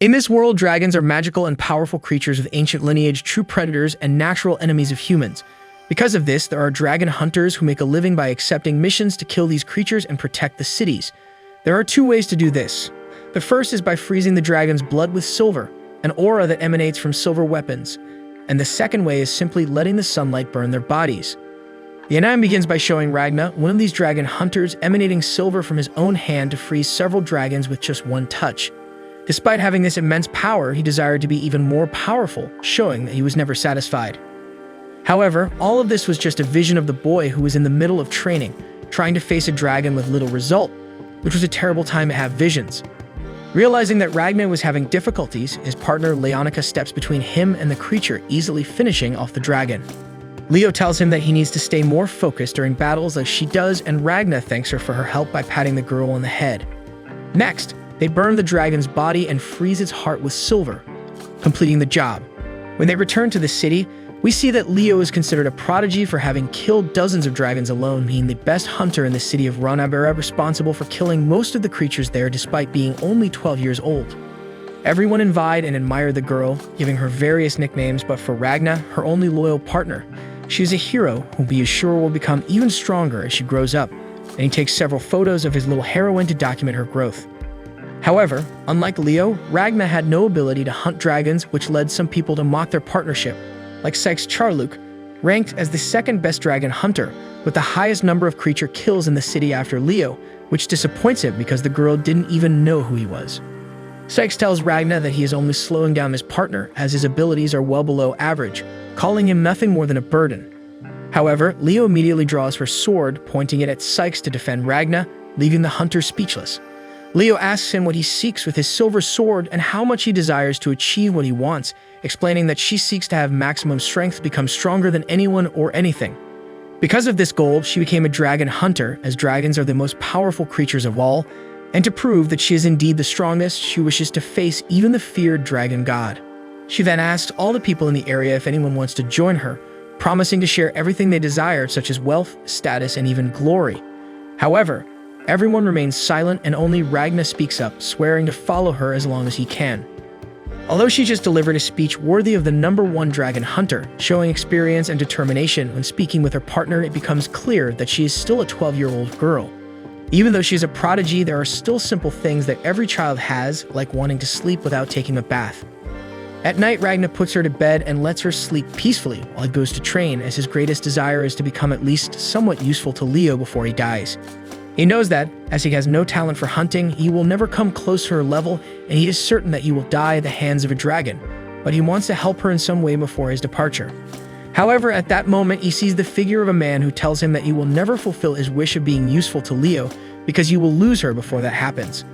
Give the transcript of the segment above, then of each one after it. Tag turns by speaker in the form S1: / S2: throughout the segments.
S1: In this world, dragons are magical and powerful creatures with ancient lineage, true predators, and natural enemies of humans. Because of this, there are dragon hunters who make a living by accepting missions to kill these creatures and protect the cities. There are two ways to do this. The first is by freezing the dragon's blood with silver, an aura that emanates from silver weapons. And the second way is simply letting the sunlight burn their bodies. The anime begins by showing Ragna, one of these dragon hunters, emanating silver from his own hand to freeze several dragons with just one touch. Despite having this immense power, he desired to be even more powerful, showing that he was never satisfied. However, all of this was just a vision of the boy who was in the middle of training, trying to face a dragon with little result, which was a terrible time to have visions. Realizing that Ragna was having difficulties, his partner Leonica steps between him and the creature, easily finishing off the dragon. Leo tells him that he needs to stay more focused during battles as she does, and Ragna thanks her for her help by patting the girl on the head. Next, they burn the dragon's body and freeze its heart with silver, completing the job. When they return to the city, we see that Leo is considered a prodigy for having killed dozens of dragons alone, being the best hunter in the city of Ranabera, responsible for killing most of the creatures there despite being only 12 years old. Everyone envied and admired the girl, giving her various nicknames, but for Ragna, her only loyal partner, she is a hero whom he is sure will become even stronger as she grows up, and he takes several photos of his little heroine to document her growth. However, unlike Leo, Ragna had no ability to hunt dragons, which led some people to mock their partnership, like Sykes Charluk, ranked as the second best dragon hunter, with the highest number of creature kills in the city after Leo, which disappoints him because the girl didn't even know who he was. Sykes tells Ragna that he is only slowing down his partner, as his abilities are well below average, calling him nothing more than a burden. However, Leo immediately draws her sword, pointing it at Sykes to defend Ragna, leaving the hunter speechless. Leo asks him what he seeks with his silver sword and how much he desires to achieve what he wants, explaining that she seeks to have maximum strength to become stronger than anyone or anything. Because of this goal, she became a dragon hunter, as dragons are the most powerful creatures of all, and to prove that she is indeed the strongest, she wishes to face even the feared dragon god. She then asks all the people in the area if anyone wants to join her, promising to share everything they desire, such as wealth, status, and even glory. However, everyone remains silent and only Ragna speaks up, swearing to follow her as long as he can. Although she just delivered a speech worthy of the #1 dragon hunter, showing experience and determination when speaking with her partner, it becomes clear that she is still a 12-year-old girl. Even though she is a prodigy, there are still simple things that every child has, like wanting to sleep without taking a bath. At night, Ragna puts her to bed and lets her sleep peacefully while he goes to train, as his greatest desire is to become at least somewhat useful to Leo before he dies. He knows that, as he has no talent for hunting, he will never come close to her level, and he is certain that he will die at the hands of a dragon, but he wants to help her in some way before his departure. However, at that moment, he sees the figure of a man who tells him that he will never fulfill his wish of being useful to Leo because he will lose her before that happens.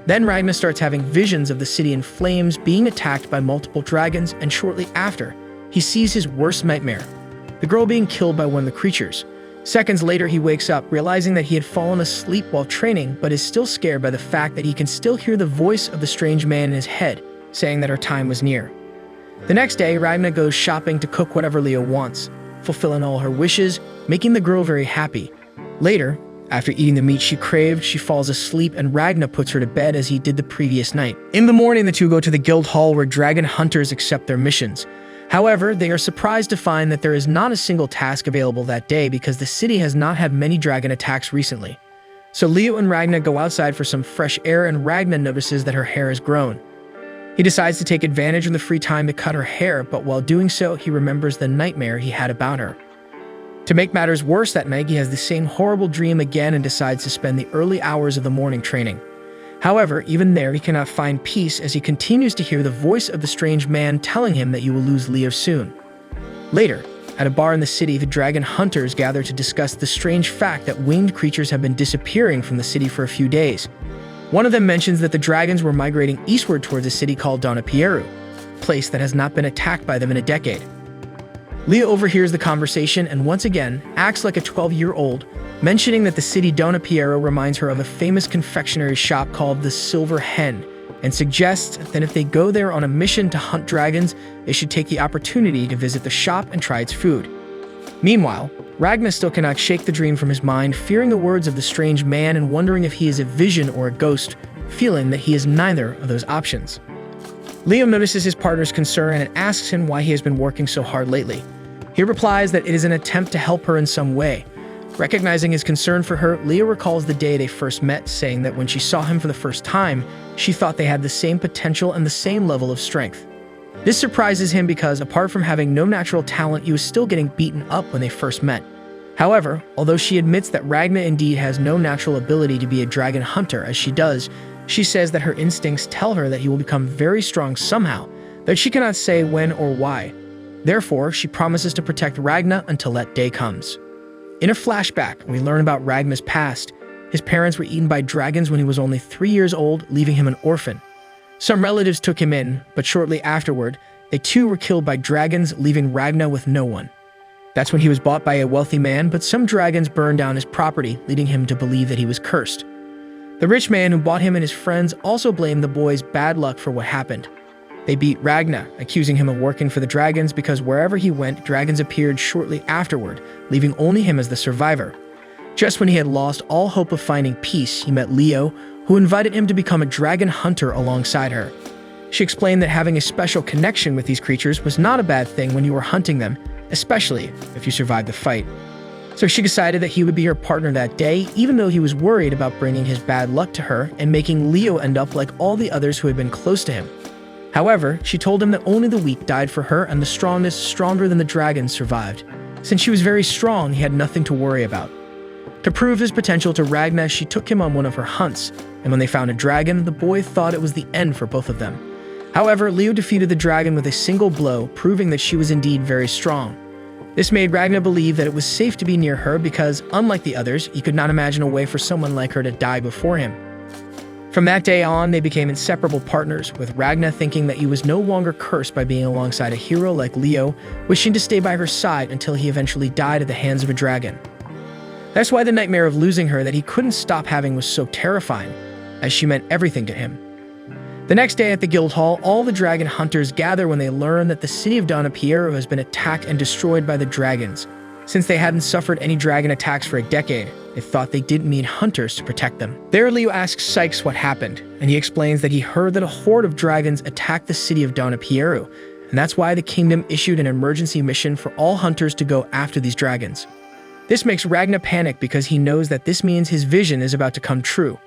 S1: Then Ragna starts having visions of the city in flames, being attacked by multiple dragons, and shortly after, he sees his worst nightmare, the girl being killed by one of the creatures. Seconds later, he wakes up, realizing that he had fallen asleep while training, but is still scared by the fact that he can still hear the voice of the strange man in his head, saying that her time was near. The next day, Ragna goes shopping to cook whatever Leo wants, fulfilling all her wishes, making the girl very happy. Later, after eating the meat she craved, she falls asleep and Ragna puts her to bed as he did the previous night. In the morning, the two go to the guild hall where dragon hunters accept their missions. However, they are surprised to find that there is not a single task available that day because the city has not had many dragon attacks recently. So Leo and Ragna go outside for some fresh air, and Ragna notices that her hair has grown. He decides to take advantage of the free time to cut her hair, but while doing so, he remembers the nightmare he had about her. To make matters worse, that night he has the same horrible dream again and decides to spend the early hours of the morning training. However, even there he cannot find peace as he continues to hear the voice of the strange man telling him that you will lose Leo soon. Later, at a bar in the city, the dragon hunters gather to discuss the strange fact that winged creatures have been disappearing from the city for a few days. One of them mentions that the dragons were migrating eastward towards a city called Donapieru, a place that has not been attacked by them in a decade. Leo overhears the conversation and once again acts like a 12-year-old, mentioning that the city Donapieru reminds her of a famous confectionery shop called the Silver Hen, and suggests that if they go there on a mission to hunt dragons, they should take the opportunity to visit the shop and try its food. Meanwhile, Ragna still cannot shake the dream from his mind, fearing the words of the strange man and wondering if he is a vision or a ghost, feeling that he is neither of those options. Leo notices his partner's concern and asks him why he has been working so hard lately. He replies that it is an attempt to help her in some way. Recognizing his concern for her, Leo recalls the day they first met, saying that when she saw him for the first time, she thought they had the same potential and the same level of strength. This surprises him because, apart from having no natural talent, he was still getting beaten up when they first met. However, although she admits that Ragna indeed has no natural ability to be a dragon hunter as she does, she says that her instincts tell her that he will become very strong somehow, though she cannot say when or why. Therefore, she promises to protect Ragna until that day comes. In a flashback, we learn about Ragna's past. His parents were eaten by dragons when he was only 3 years old, leaving him an orphan. Some relatives took him in, but shortly afterward, they too were killed by dragons, leaving Ragna with no one. That's when he was bought by a wealthy man, but some dragons burned down his property, leading him to believe that he was cursed. The rich man who bought him and his friends also blamed the boy's bad luck for what happened. They beat Ragna, accusing him of working for the dragons because wherever he went, dragons appeared shortly afterward, leaving only him as the survivor. Just when he had lost all hope of finding peace, he met Leo, who invited him to become a dragon hunter alongside her. She explained that having a special connection with these creatures was not a bad thing when you were hunting them, especially if you survived the fight. So she decided that he would be her partner that day, even though he was worried about bringing his bad luck to her and making Leo end up like all the others who had been close to him. However, she told him that only the weak died for her and the strongest, stronger than the dragons, survived. Since she was very strong, he had nothing to worry about. To prove his potential to Ragna, she took him on one of her hunts, and when they found a dragon, the boy thought it was the end for both of them. However, Leo defeated the dragon with a single blow, proving that she was indeed very strong. This made Ragna believe that it was safe to be near her because, unlike the others, he could not imagine a way for someone like her to die before him. From that day on, they became inseparable partners, with Ragna thinking that he was no longer cursed by being alongside a hero like Leo, wishing to stay by her side until he eventually died at the hands of a dragon. That's why the nightmare of losing her that he couldn't stop having was so terrifying, as she meant everything to him. The next day at the guild hall, all the dragon hunters gather when they learn that the city of Piero has been attacked and destroyed by the dragons. Since they hadn't suffered any dragon attacks for a decade, they thought they didn't need hunters to protect them. There, Leo asks Sykes what happened, and he explains that he heard that a horde of dragons attacked the city of Piero, and that's why the kingdom issued an emergency mission for all hunters to go after these dragons. This makes Ragna panic because he knows that this means his vision is about to come true.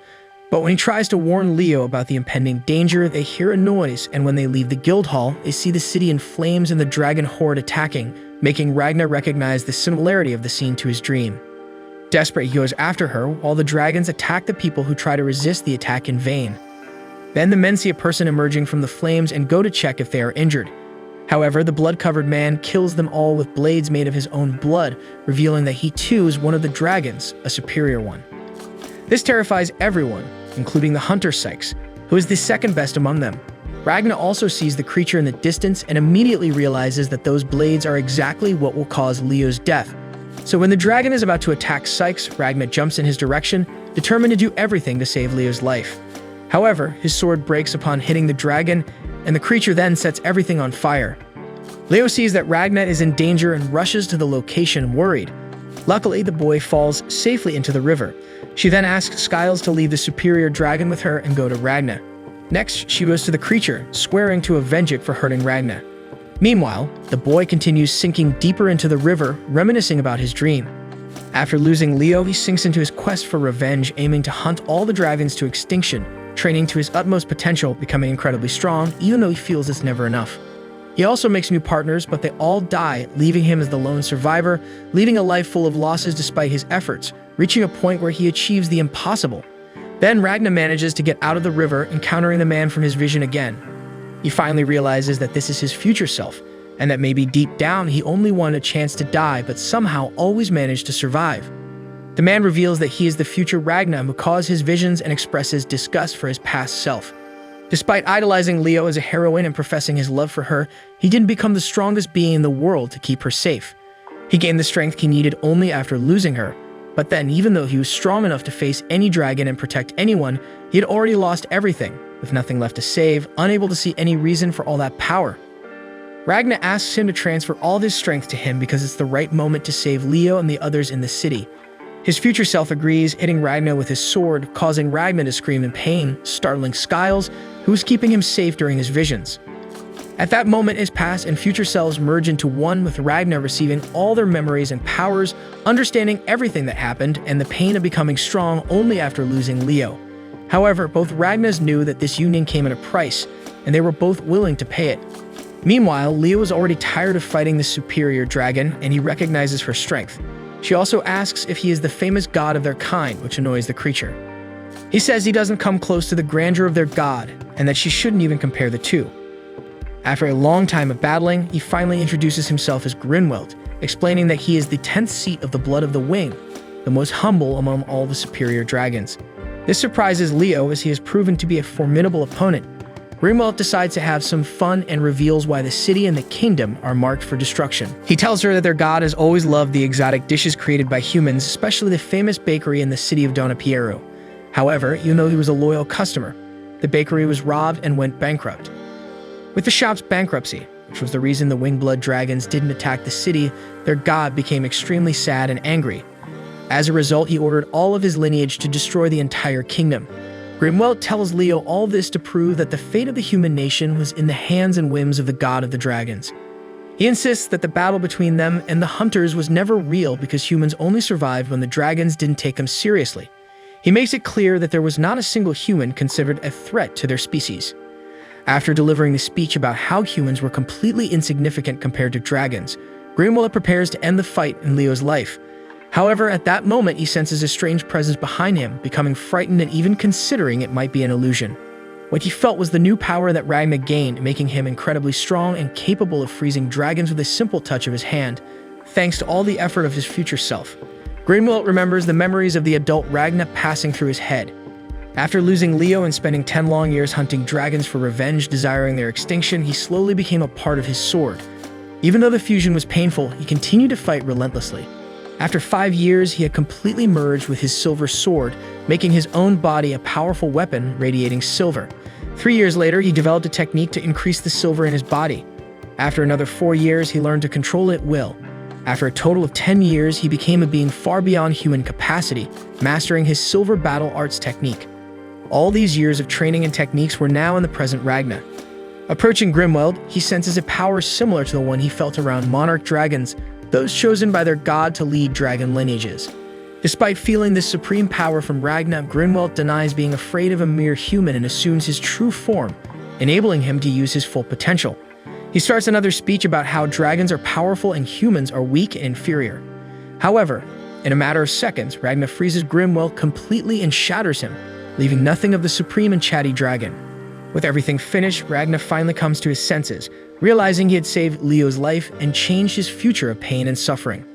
S1: But when he tries to warn Leo about the impending danger, they hear a noise, and when they leave the guild hall, they see the city in flames and the dragon horde attacking, making Ragna recognize the similarity of the scene to his dream. Desperate, he goes after her, while the dragons attack the people who try to resist the attack in vain. Then the men see a person emerging from the flames and go to check if they are injured. However, the blood-covered man kills them all with blades made of his own blood, revealing that he too is one of the dragons, a superior one. This terrifies everyone, including the hunter Sykes, who is the second best among them. Ragna also sees the creature in the distance and immediately realizes that those blades are exactly what will cause Leo's death. So when the dragon is about to attack Sykes, Ragna jumps in his direction, determined to do everything to save Leo's life. However, his sword breaks upon hitting the dragon, and the creature then sets everything on fire. Leo sees that Ragna is in danger and rushes to the location worried. Luckily, the boy falls safely into the river. She then asks Skiles to leave the superior dragon with her and go to Ragna. Next, she goes to the creature, swearing to avenge it for hurting Ragna. Meanwhile, the boy continues sinking deeper into the river, reminiscing about his dream. After losing Leo, he sinks into his quest for revenge, aiming to hunt all the dragons to extinction, training to his utmost potential, becoming incredibly strong, even though he feels it's never enough. He also makes new partners, but they all die, leaving him as the lone survivor, leading a life full of losses despite his efforts, reaching a point where he achieves the impossible. Then Ragna manages to get out of the river, encountering the man from his vision again. He finally realizes that this is his future self, and that maybe deep down he only wanted a chance to die but somehow always managed to survive. The man reveals that he is the future Ragna who caused his visions and expresses disgust for his past self. Despite idolizing Leo as a heroine and professing his love for her, he didn't become the strongest being in the world to keep her safe. He gained the strength he needed only after losing her. But then, even though he was strong enough to face any dragon and protect anyone, he had already lost everything, with nothing left to save, unable to see any reason for all that power. Ragna asks him to transfer all this strength to him because it's the right moment to save Leo and the others in the city. His future self agrees, hitting Ragna with his sword, causing Ragna to scream in pain, startling Skiles, who was keeping him safe during his visions. At that moment, his past and future selves merge into one, with Ragnar receiving all their memories and powers, understanding everything that happened, and the pain of becoming strong only after losing Leo. However, both Ragnars knew that this union came at a price, and they were both willing to pay it. Meanwhile, Leo is already tired of fighting the superior dragon, and he recognizes her strength. She also asks if he is the famous god of their kind, which annoys the creature. He says he doesn't come close to the grandeur of their god, and that she shouldn't even compare the two. After a long time of battling, he finally introduces himself as Grinwelt, explaining that he is the 10th seat of the Blood of the Wing, the most humble among all the superior dragons. This surprises Leo, as he has proven to be a formidable opponent. Grinwelt decides to have some fun and reveals why the city and the kingdom are marked for destruction. He tells her that their god has always loved the exotic dishes created by humans, especially the famous bakery in the city of Donapiero. However, even though he was a loyal customer, the bakery was robbed and went bankrupt. With the shop's bankruptcy, which was the reason the Wingblood dragons didn't attack the city, their god became extremely sad and angry. As a result, he ordered all of his lineage to destroy the entire kingdom. Grinwelt tells Leo all this to prove that the fate of the human nation was in the hands and whims of the god of the dragons. He insists that the battle between them and the hunters was never real because humans only survived when the dragons didn't take them seriously. He makes it clear that there was not a single human considered a threat to their species. After delivering the speech about how humans were completely insignificant compared to dragons, Grinwelt prepares to end the fight in Leo's life. However, at that moment, he senses a strange presence behind him, becoming frightened and even considering it might be an illusion. What he felt was the new power that Ragnar gained, making him incredibly strong and capable of freezing dragons with a simple touch of his hand, thanks to all the effort of his future self. Grinwelt remembers the memories of the adult Ragnar passing through his head. After losing Leo and spending 10 long years hunting dragons for revenge, desiring their extinction, he slowly became a part of his sword. Even though the fusion was painful, he continued to fight relentlessly. After 5 years, he had completely merged with his silver sword, making his own body a powerful weapon radiating silver. 3 years later, he developed a technique to increase the silver in his body. After another 4 years, he learned to control it at will. After a total of 10 years, he became a being far beyond human capacity, mastering his silver battle arts technique. All these years of training and techniques were now in the present Ragnar. Approaching Grinwelt, he senses a power similar to the one he felt around monarch dragons, those chosen by their god to lead dragon lineages. Despite feeling this supreme power from Ragnar, Grinwelt denies being afraid of a mere human and assumes his true form, enabling him to use his full potential. He starts another speech about how dragons are powerful and humans are weak and inferior. However, in a matter of seconds, Ragnar freezes Grinwelt completely and shatters him, leaving nothing of the supreme and chatty dragon. With everything finished, Ragnar finally comes to his senses, realizing he had saved Leo's life and changed his future of pain and suffering.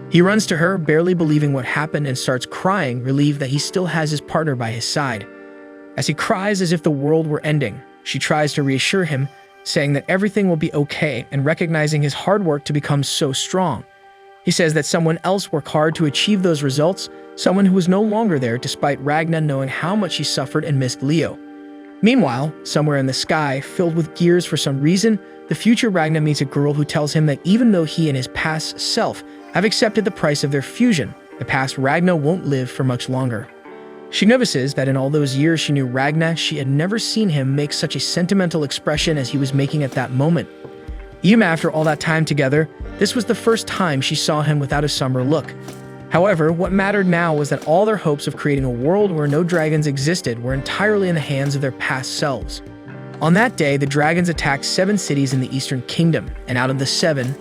S1: He runs to her, barely believing what happened, and starts crying, relieved that he still has his partner by his side. As he cries as if the world were ending, she tries to reassure him, saying that everything will be okay and recognizing his hard work to become so strong. He says that someone else worked hard to achieve those results, someone who was no longer there despite Ragnar knowing how much he suffered and missed Leo. Meanwhile, somewhere in the sky, filled with gears for some reason, the future Ragnar meets a girl who tells him that even though he and his past self have accepted the price of their fusion, the past Ragnar won't live for much longer. She notices that in all those years she knew Ragnar, she had never seen him make such a sentimental expression as he was making at that moment. Even after all that time together, this was the first time she saw him without a somber look. However, what mattered now was that all their hopes of creating a world where no dragons existed were entirely in the hands of their past selves. On that day, the dragons attacked 7 cities in the Eastern Kingdom, and out of the 7,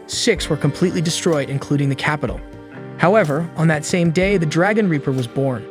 S1: 6 were completely destroyed, including the capital. However, on that same day, the Dragon Reaper was born.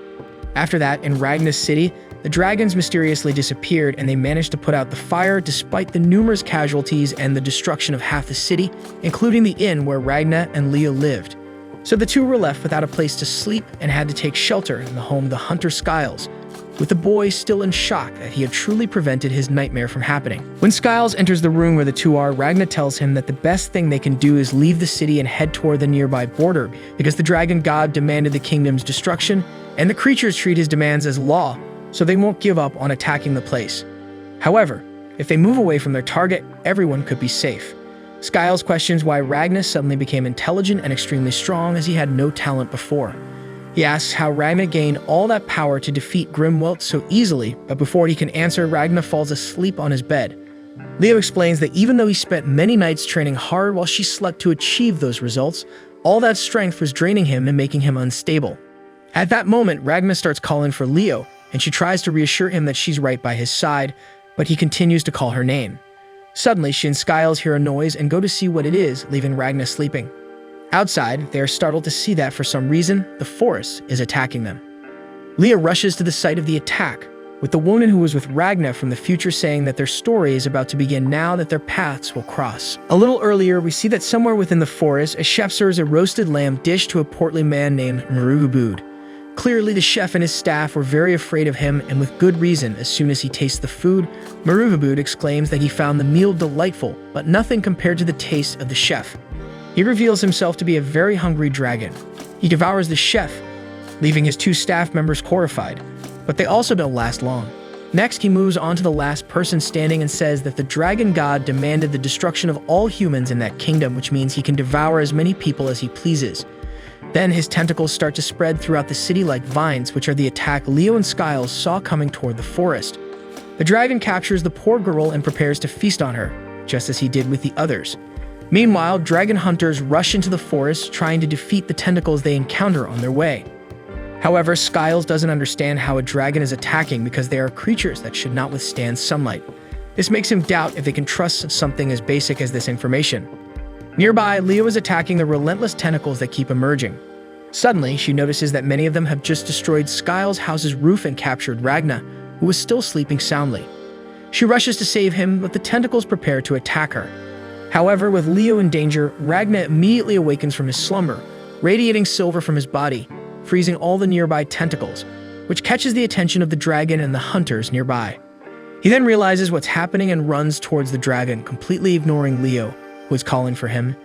S1: After that, in Ragnar's city, the dragons mysteriously disappeared and they managed to put out the fire despite the numerous casualties and the destruction of half the city, including the inn where Ragnar and Leo lived. So the two were left without a place to sleep and had to take shelter in the home of the hunter Skiles, with the boy still in shock that he had truly prevented his nightmare from happening. When Skiles enters the room where the two are, Ragnar tells him that the best thing they can do is leave the city and head toward the nearby border because the dragon god demanded the kingdom's destruction, and the creatures treat his demands as law, so they won't give up on attacking the place. However, if they move away from their target, everyone could be safe. Skiles questions why Ragnar suddenly became intelligent and extremely strong as he had no talent before. He asks how Ragnar gained all that power to defeat Grinwelt so easily, but before he can answer, Ragnar falls asleep on his bed. Leo explains that even though he spent many nights training hard while she slept to achieve those results, all that strength was draining him and making him unstable. At that moment, Ragna starts calling for Leo, and she tries to reassure him that she's right by his side, but he continues to call her name. Suddenly, she and Skiles hear a noise and go to see what it is, leaving Ragna sleeping. Outside, they are startled to see that, for some reason, the forest is attacking them. Leo rushes to the site of the attack, with the woman who was with Ragna from the future saying that their story is about to begin now that their paths will cross. A little earlier, we see that somewhere within the forest, a chef serves a roasted lamb dish to a portly man named Marugabud. Clearly, the chef and his staff were very afraid of him, and with good reason. As soon as he tastes the food, Marugabud exclaims that he found the meal delightful, but nothing compared to the taste of the chef. He reveals himself to be a very hungry dragon. He devours the chef, leaving his two staff members horrified, but they also don't last long. Next, he moves on to the last person standing and says that the dragon god demanded the destruction of all humans in that kingdom, which means he can devour as many people as he pleases. Then his tentacles start to spread throughout the city like vines, which are the attack Leo and Skiles saw coming toward the forest. The dragon captures the poor girl and prepares to feast on her, just as he did with the others. Meanwhile, dragon hunters rush into the forest, trying to defeat the tentacles they encounter on their way. However, Skiles doesn't understand how a dragon is attacking because they are creatures that should not withstand sunlight. This makes him doubt if they can trust something as basic as this information. Nearby, Leo is attacking the relentless tentacles that keep emerging. Suddenly, she notices that many of them have just destroyed Skiles' house's roof and captured Ragna, who was still sleeping soundly. She rushes to save him, but the tentacles prepare to attack her. However, with Leo in danger, Ragna immediately awakens from his slumber, radiating silver from his body, freezing all the nearby tentacles, which catches the attention of the dragon and the hunters nearby. He then realizes what's happening and runs towards the dragon, completely ignoring Leo, who is calling for him,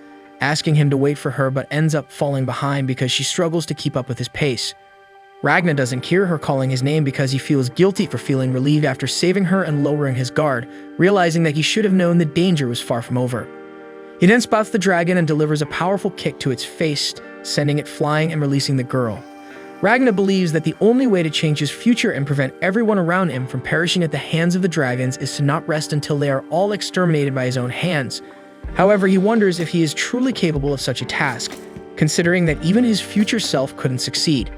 S1: asking him to wait for her, but ends up falling behind because she struggles to keep up with his pace. Ragna doesn't hear her calling his name because he feels guilty for feeling relieved after saving her and lowering his guard, realizing that he should have known the danger was far from over. He then spots the dragon and delivers a powerful kick to its face, sending it flying and releasing the girl. Ragna believes that the only way to change his future and prevent everyone around him from perishing at the hands of the dragons is to not rest until they are all exterminated by his own hands. However, he wonders if he is truly capable of such a task, considering that even his future self couldn't succeed.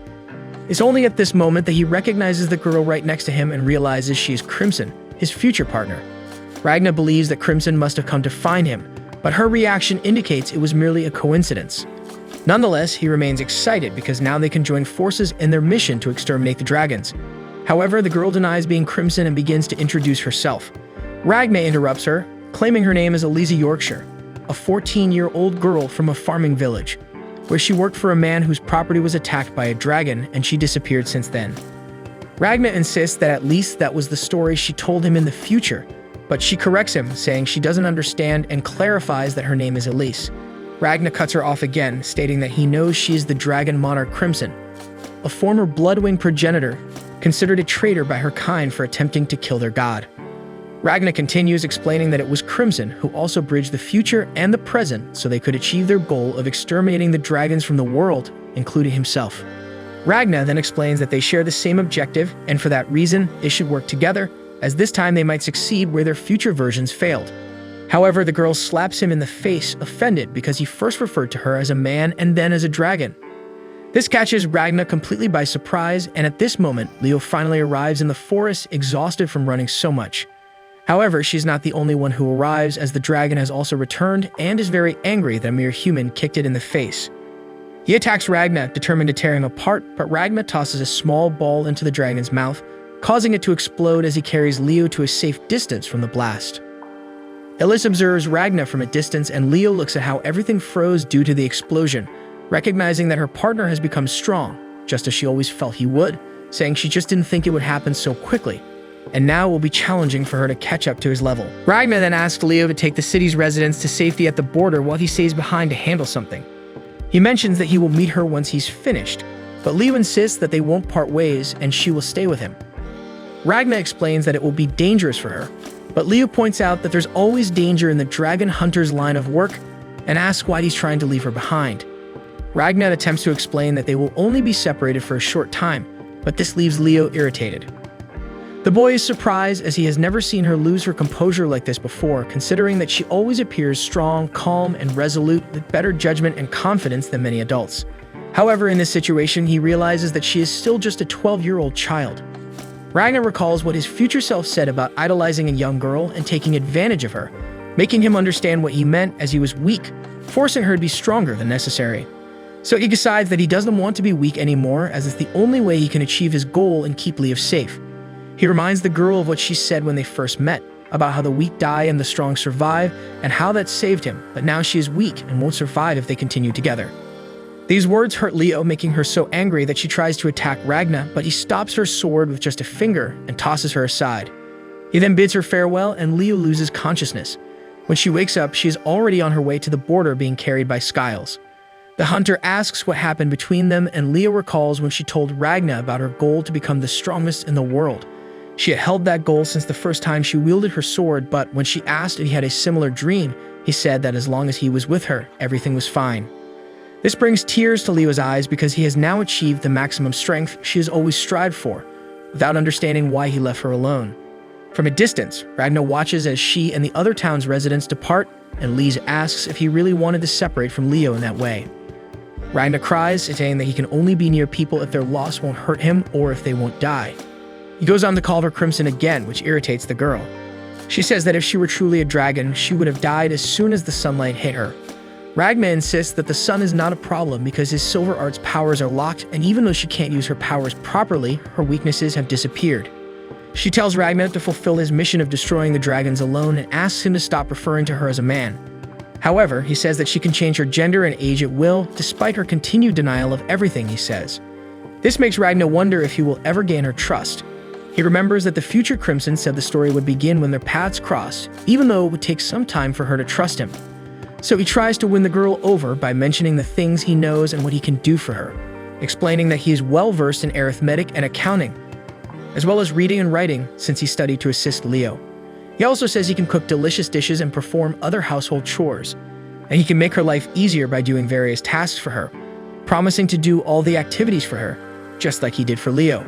S1: It's only at this moment that he recognizes the girl right next to him and realizes she is Crimson, his future partner. Ragna believes that Crimson must have come to find him, but her reaction indicates it was merely a coincidence. Nonetheless, he remains excited because now they can join forces in their mission to exterminate the dragons. However, the girl denies being Crimson and begins to introduce herself. Ragna interrupts her, claiming her name is Eliza Yorkshire, a 14-year-old girl from a farming village, where she worked for a man whose property was attacked by a dragon and she disappeared since then. Ragna insists that at least that was the story she told him in the future, but she corrects him, saying she doesn't understand and clarifies that her name is Elise. Ragna cuts her off again, stating that he knows she is the dragon monarch Crimson, a former Bloodwing progenitor, considered a traitor by her kind for attempting to kill their god. Ragna continues, explaining that it was Crimson who also bridged the future and the present so they could achieve their goal of exterminating the dragons from the world, including himself. Ragna then explains that they share the same objective, and for that reason, they should work together, as this time they might succeed where their future versions failed. However, the girl slaps him in the face, offended because he first referred to her as a man and then as a dragon. This catches Ragna completely by surprise, and at this moment, Leo finally arrives in the forest, exhausted from running so much. However, she's not the only one who arrives, as the dragon has also returned and is very angry that a mere human kicked it in the face. He attacks Ragna, determined to tear him apart, but Ragna tosses a small ball into the dragon's mouth, causing it to explode as he carries Leo to a safe distance from the blast. Ellis observes Ragna from a distance, and Leo looks at how everything froze due to the explosion, recognizing that her partner has become strong, just as she always felt he would, saying she just didn't think it would happen so quickly, and now it will be challenging for her to catch up to his level. Ragna then asks Leo to take the city's residents to safety at the border while he stays behind to handle something. He mentions that he will meet her once he's finished, but Leo insists that they won't part ways and she will stay with him. Ragna explains that it will be dangerous for her, but Leo points out that there's always danger in the dragon hunter's line of work and asks why he's trying to leave her behind. Ragna attempts to explain that they will only be separated for a short time, but this leaves Leo irritated. The boy is surprised as he has never seen her lose her composure like this before, considering that she always appears strong, calm, and resolute with better judgment and confidence than many adults. However, in this situation, he realizes that she is still just a 12-year-old child. Ragnar recalls what his future self said about idolizing a young girl and taking advantage of her, making him understand what he meant as he was weak, forcing her to be stronger than necessary. So he decides that he doesn't want to be weak anymore, as it's the only way he can achieve his goal and keep Leo safe. He reminds the girl of what she said when they first met, about how the weak die and the strong survive, and how that saved him, but now she is weak and won't survive if they continue together. These words hurt Leo, making her so angry that she tries to attack Ragna, but he stops her sword with just a finger and tosses her aside. He then bids her farewell, and Leo loses consciousness. When she wakes up, she is already on her way to the border, being carried by Skiles. The hunter asks what happened between them, and Leo recalls when she told Ragna about her goal to become the strongest in the world. She had held that goal since the first time she wielded her sword, but when she asked if he had a similar dream, he said that as long as he was with her, everything was fine. This brings tears to Leo's eyes because he has now achieved the maximum strength she has always strived for, without understanding why he left her alone. From a distance, Ragna watches as she and the other town's residents depart, and Lise asks if he really wanted to separate from Leo in that way. Ragna cries, saying that he can only be near people if their loss won't hurt him or if they won't die. He goes on to call her Crimson again, which irritates the girl. She says that if she were truly a dragon, she would have died as soon as the sunlight hit her. Ragna insists that the sun is not a problem because his Silver Art's powers are locked, and even though she can't use her powers properly, her weaknesses have disappeared. She tells Ragna to fulfill his mission of destroying the dragons alone and asks him to stop referring to her as a man. However, he says that she can change her gender and age at will, despite her continued denial of everything he says. This makes Ragna wonder if he will ever gain her trust. He remembers that the future Crimson said the story would begin when their paths crossed, even though it would take some time for her to trust him. So he tries to win the girl over by mentioning the things he knows and what he can do for her, explaining that he is well-versed in arithmetic and accounting, as well as reading and writing since he studied to assist Leo. He also says he can cook delicious dishes and perform other household chores, and he can make her life easier by doing various tasks for her, promising to do all the activities for her, just like he did for Leo.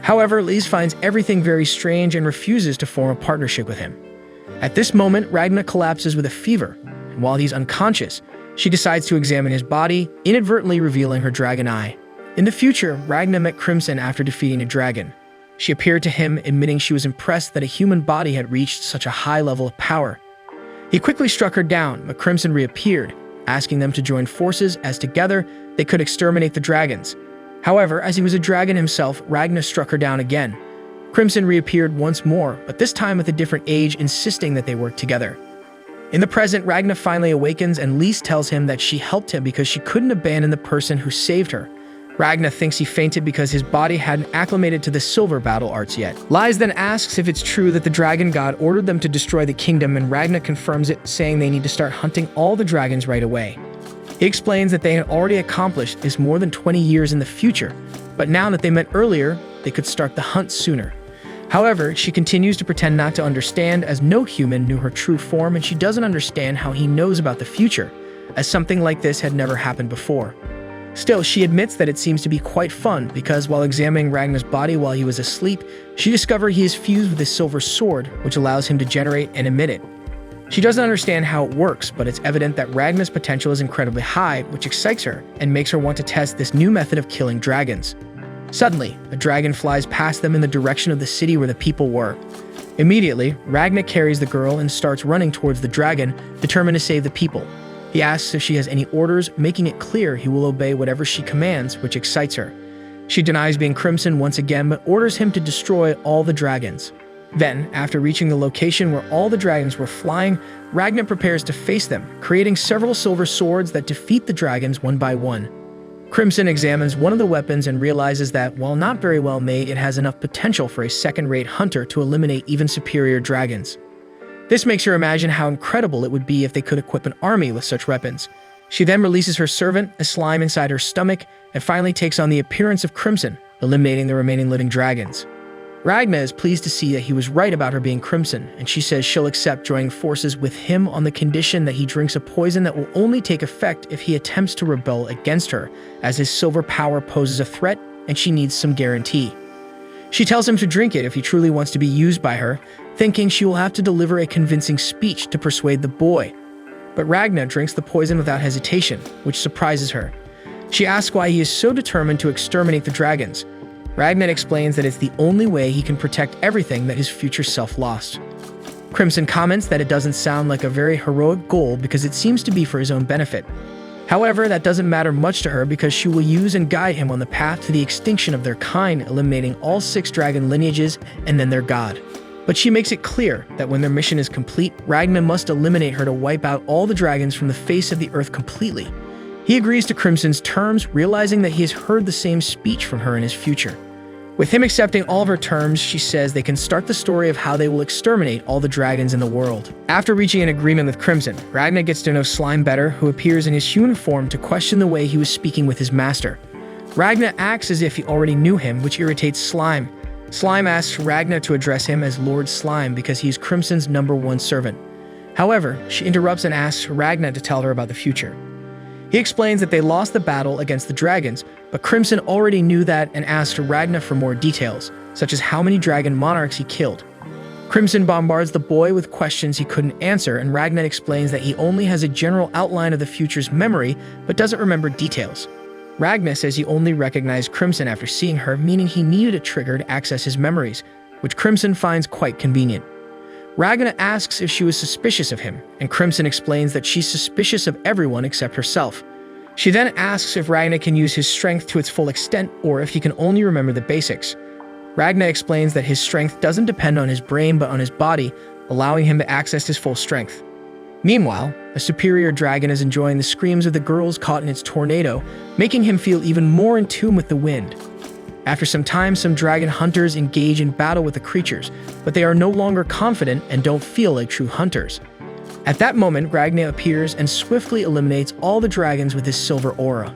S1: However, Lise finds everything very strange and refuses to form a partnership with him. At this moment, Ragna collapses with a fever, and while he's unconscious, she decides to examine his body, inadvertently revealing her dragon eye. In the future, Ragna met Crimson after defeating a dragon. She appeared to him, admitting she was impressed that a human body had reached such a high level of power. He quickly struck her down, but Crimson reappeared, asking them to join forces as together they could exterminate the dragons. However, as he was a dragon himself, Ragna struck her down again. Crimson reappeared once more, but this time with a different age, insisting that they work together. In the present, Ragna finally awakens, and Lise tells him that she helped him because she couldn't abandon the person who saved her. Ragna thinks he fainted because his body hadn't acclimated to the silver battle arts yet. Lise then asks if it's true that the dragon god ordered them to destroy the kingdom, and Ragna confirms it, saying they need to start hunting all the dragons right away. He explains that they had already accomplished this more than 20 years in the future, but now that they met earlier, they could start the hunt sooner. However, she continues to pretend not to understand, as no human knew her true form, and she doesn't understand how he knows about the future, as something like this had never happened before. Still, she admits that it seems to be quite fun, because while examining Ragna's body while he was asleep, she discovered he is fused with his silver sword, which allows him to generate and emit it. She doesn't understand how it works, but it's evident that Ragna's potential is incredibly high, which excites her and makes her want to test this new method of killing dragons. Suddenly, a dragon flies past them in the direction of the city where the people were. Immediately, Ragna carries the girl and starts running towards the dragon, determined to save the people. He asks if she has any orders, making it clear he will obey whatever she commands, which excites her. She denies being Crimson once again, but orders him to destroy all the dragons. Then, after reaching the location where all the dragons were flying, Ragna prepares to face them, creating several silver swords that defeat the dragons one by one. Crimson examines one of the weapons and realizes that, while not very well made, it has enough potential for a second-rate hunter to eliminate even superior dragons. This makes her imagine how incredible it would be if they could equip an army with such weapons. She then releases her servant, a slime inside her stomach, and finally takes on the appearance of Crimson, eliminating the remaining living dragons. Ragna is pleased to see that he was right about her being Crimson, and she says she'll accept joining forces with him on the condition that he drinks a poison that will only take effect if he attempts to rebel against her, as his silver power poses a threat and she needs some guarantee. She tells him to drink it if he truly wants to be used by her, thinking she will have to deliver a convincing speech to persuade the boy. But Ragna drinks the poison without hesitation, which surprises her. She asks why he is so determined to exterminate the dragons. Ragna explains that it's the only way he can protect everything that his future self lost. Crimson comments that it doesn't sound like a very heroic goal because it seems to be for his own benefit. However, that doesn't matter much to her because she will use and guide him on the path to the extinction of their kind, eliminating all 6 dragon lineages and then their god. But she makes it clear that when their mission is complete, Ragna must eliminate her to wipe out all the dragons from the face of the earth completely. He agrees to Crimson's terms, realizing that he has heard the same speech from her in his future. With him accepting all of her terms, she says they can start the story of how they will exterminate all the dragons in the world. After reaching an agreement with Crimson, Ragna gets to know Slime better, who appears in his human form to question the way he was speaking with his master. Ragna acts as if he already knew him, which irritates Slime. Slime asks Ragna to address him as Lord Slime because he is Crimson's #1 servant. However, she interrupts and asks Ragna to tell her about the future. He explains that they lost the battle against the dragons, but Crimson already knew that and asked Ragna for more details, such as how many dragon monarchs he killed. Crimson bombards the boy with questions he couldn't answer, and Ragna explains that he only has a general outline of the future's memory, but doesn't remember details. Ragna says he only recognized Crimson after seeing her, meaning he needed a trigger to access his memories, which Crimson finds quite convenient. Ragna asks if she was suspicious of him, and Crimson explains that she's suspicious of everyone except herself. She then asks if Ragna can use his strength to its full extent or if he can only remember the basics. Ragna explains that his strength doesn't depend on his brain but on his body, allowing him to access his full strength. Meanwhile, a superior dragon is enjoying the screams of the girls caught in its tornado, making him feel even more in tune with the wind. After some time, some dragon hunters engage in battle with the creatures, but they are no longer confident and don't feel like true hunters. At that moment, Ragna appears and swiftly eliminates all the dragons with his silver aura.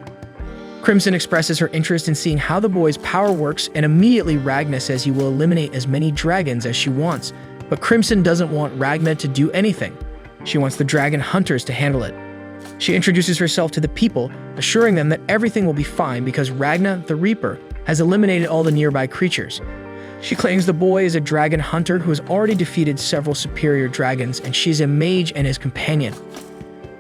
S1: Crimson expresses her interest in seeing how the boy's power works, and immediately Ragna says he will eliminate as many dragons as she wants, but Crimson doesn't want Ragna to do anything. She wants the dragon hunters to handle it. She introduces herself to the people, assuring them that everything will be fine because Ragna, the Reaper, has eliminated all the nearby creatures. She claims the boy is a dragon hunter who has already defeated several superior dragons, and she's a mage and his companion.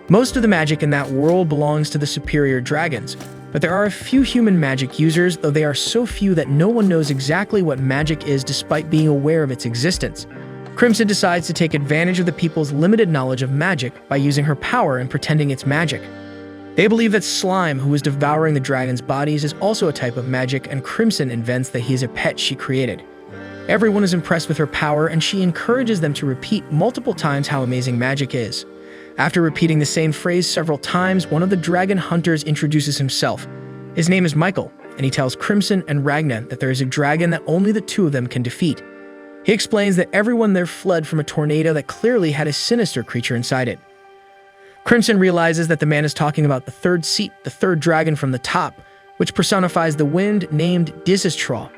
S1: Most of the magic in that world belongs to the superior dragons, but there are a few human magic users, though they are so few that no one knows exactly what magic is despite being aware of its existence. Crimson decides to take advantage of the people's limited knowledge of magic by using her power and pretending it's magic. They believe that Slime, who was devouring the dragon's bodies, is also a type of magic, and Crimson invents that he is a pet she created. Everyone is impressed with her power, and she encourages them to repeat multiple times how amazing magic is. After repeating the same phrase several times, one of the dragon hunters introduces himself. His name is Michael, and he tells Crimson and Ragna that there is a dragon that only the two of them can defeat. He explains that everyone there fled from a tornado that clearly had a sinister creature inside it. Crimson realizes that the man is talking about the third seat, the third dragon from the top, which personifies the wind, named Dizistraw.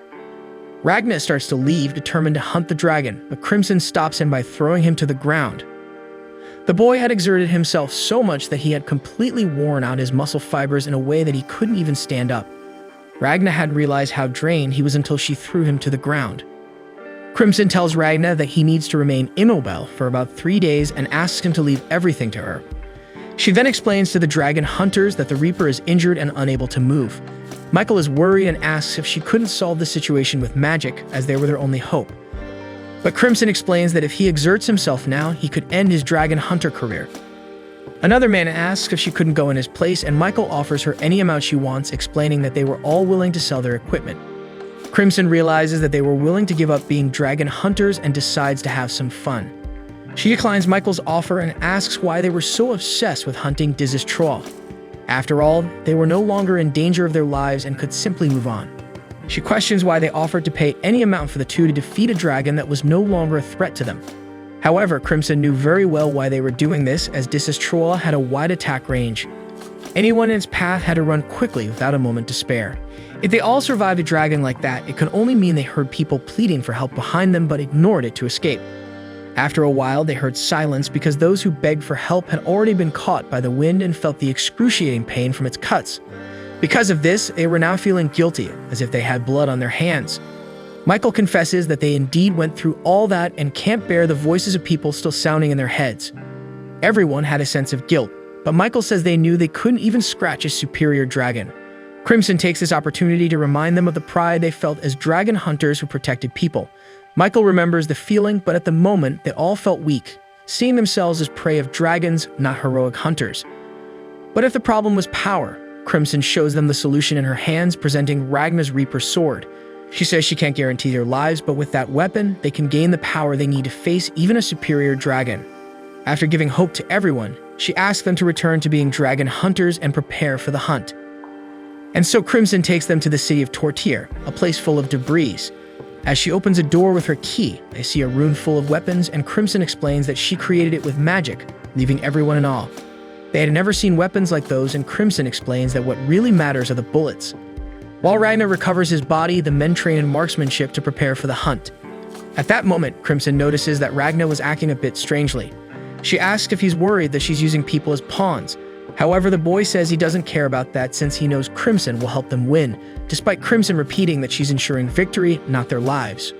S1: Ragna starts to leave, determined to hunt the dragon, but Crimson stops him by throwing him to the ground. The boy had exerted himself so much that he had completely worn out his muscle fibers in a way that he couldn't even stand up. Ragna hadn't realized how drained he was until she threw him to the ground. Crimson tells Ragna that he needs to remain immobile for about 3 days and asks him to leave everything to her. She then explains to the dragon hunters that the Reaper is injured and unable to move. Michael is worried and asks if she couldn't solve the situation with magic, as they were their only hope. But Crimson explains that if he exerts himself now, he could end his dragon hunter career. Another man asks if she couldn't go in his place, and Michael offers her any amount she wants, explaining that they were all willing to sell their equipment. Crimson realizes that they were willing to give up being dragon hunters and decides to have some fun. She declines Michael's offer and asks why they were so obsessed with hunting Dizistraw. After all, they were no longer in danger of their lives and could simply move on. She questions why they offered to pay any amount for the two to defeat a dragon that was no longer a threat to them. However, Crimson knew very well why they were doing this, as Dizistraw had a wide attack range. Anyone in its path had to run quickly without a moment to spare. If they all survived a dragon like that, it could only mean they heard people pleading for help behind them but ignored it to escape. After a while, they heard silence because those who begged for help had already been caught by the wind and felt the excruciating pain from its cuts. Because of this, they were now feeling guilty, as if they had blood on their hands. Michael confesses that they indeed went through all that and can't bear the voices of people still sounding in their heads. Everyone had a sense of guilt, but Michael says they knew they couldn't even scratch a superior dragon. Crimson takes this opportunity to remind them of the pride they felt as dragon hunters who protected people. Michael remembers the feeling, but at the moment, they all felt weak, seeing themselves as prey of dragons, not heroic hunters. But if the problem was power, Crimson shows them the solution in her hands, presenting Ragna's Reaper sword. She says she can't guarantee their lives, but with that weapon, they can gain the power they need to face even a superior dragon. After giving hope to everyone, she asks them to return to being dragon hunters and prepare for the hunt. And so Crimson takes them to the city of Tortir, a place full of debris. As she opens a door with her key, they see a room full of weapons, and Crimson explains that she created it with magic, leaving everyone in awe. They had never seen weapons like those, and Crimson explains that what really matters are the bullets. While Ragnar recovers his body, the men train in marksmanship to prepare for the hunt. At that moment, Crimson notices that Ragnar was acting a bit strangely. She asks if he's worried that she's using people as pawns. However, the boy says he doesn't care about that since he knows Crimson will help them win, despite Crimson repeating that she's ensuring victory, not their lives.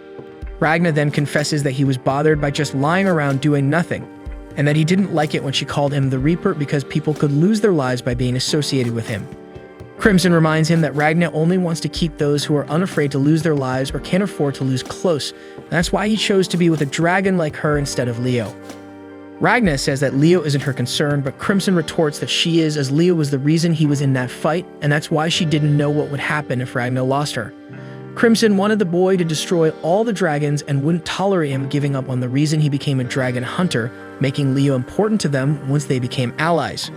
S1: Ragnar then confesses that he was bothered by just lying around doing nothing, and that he didn't like it when she called him the Reaper because people could lose their lives by being associated with him. Crimson reminds him that Ragnar only wants to keep those who are unafraid to lose their lives or can't afford to lose close, and that's why he chose to be with a dragon like her instead of Leo. Ragnar says that Leo isn't her concern, but Crimson retorts that she is, as Leo was the reason he was in that fight, and that's why she didn't know what would happen if Ragnar lost her. Crimson wanted the boy to destroy all the dragons and wouldn't tolerate him giving up on the reason he became a dragon hunter, making Leo important to them once they became allies.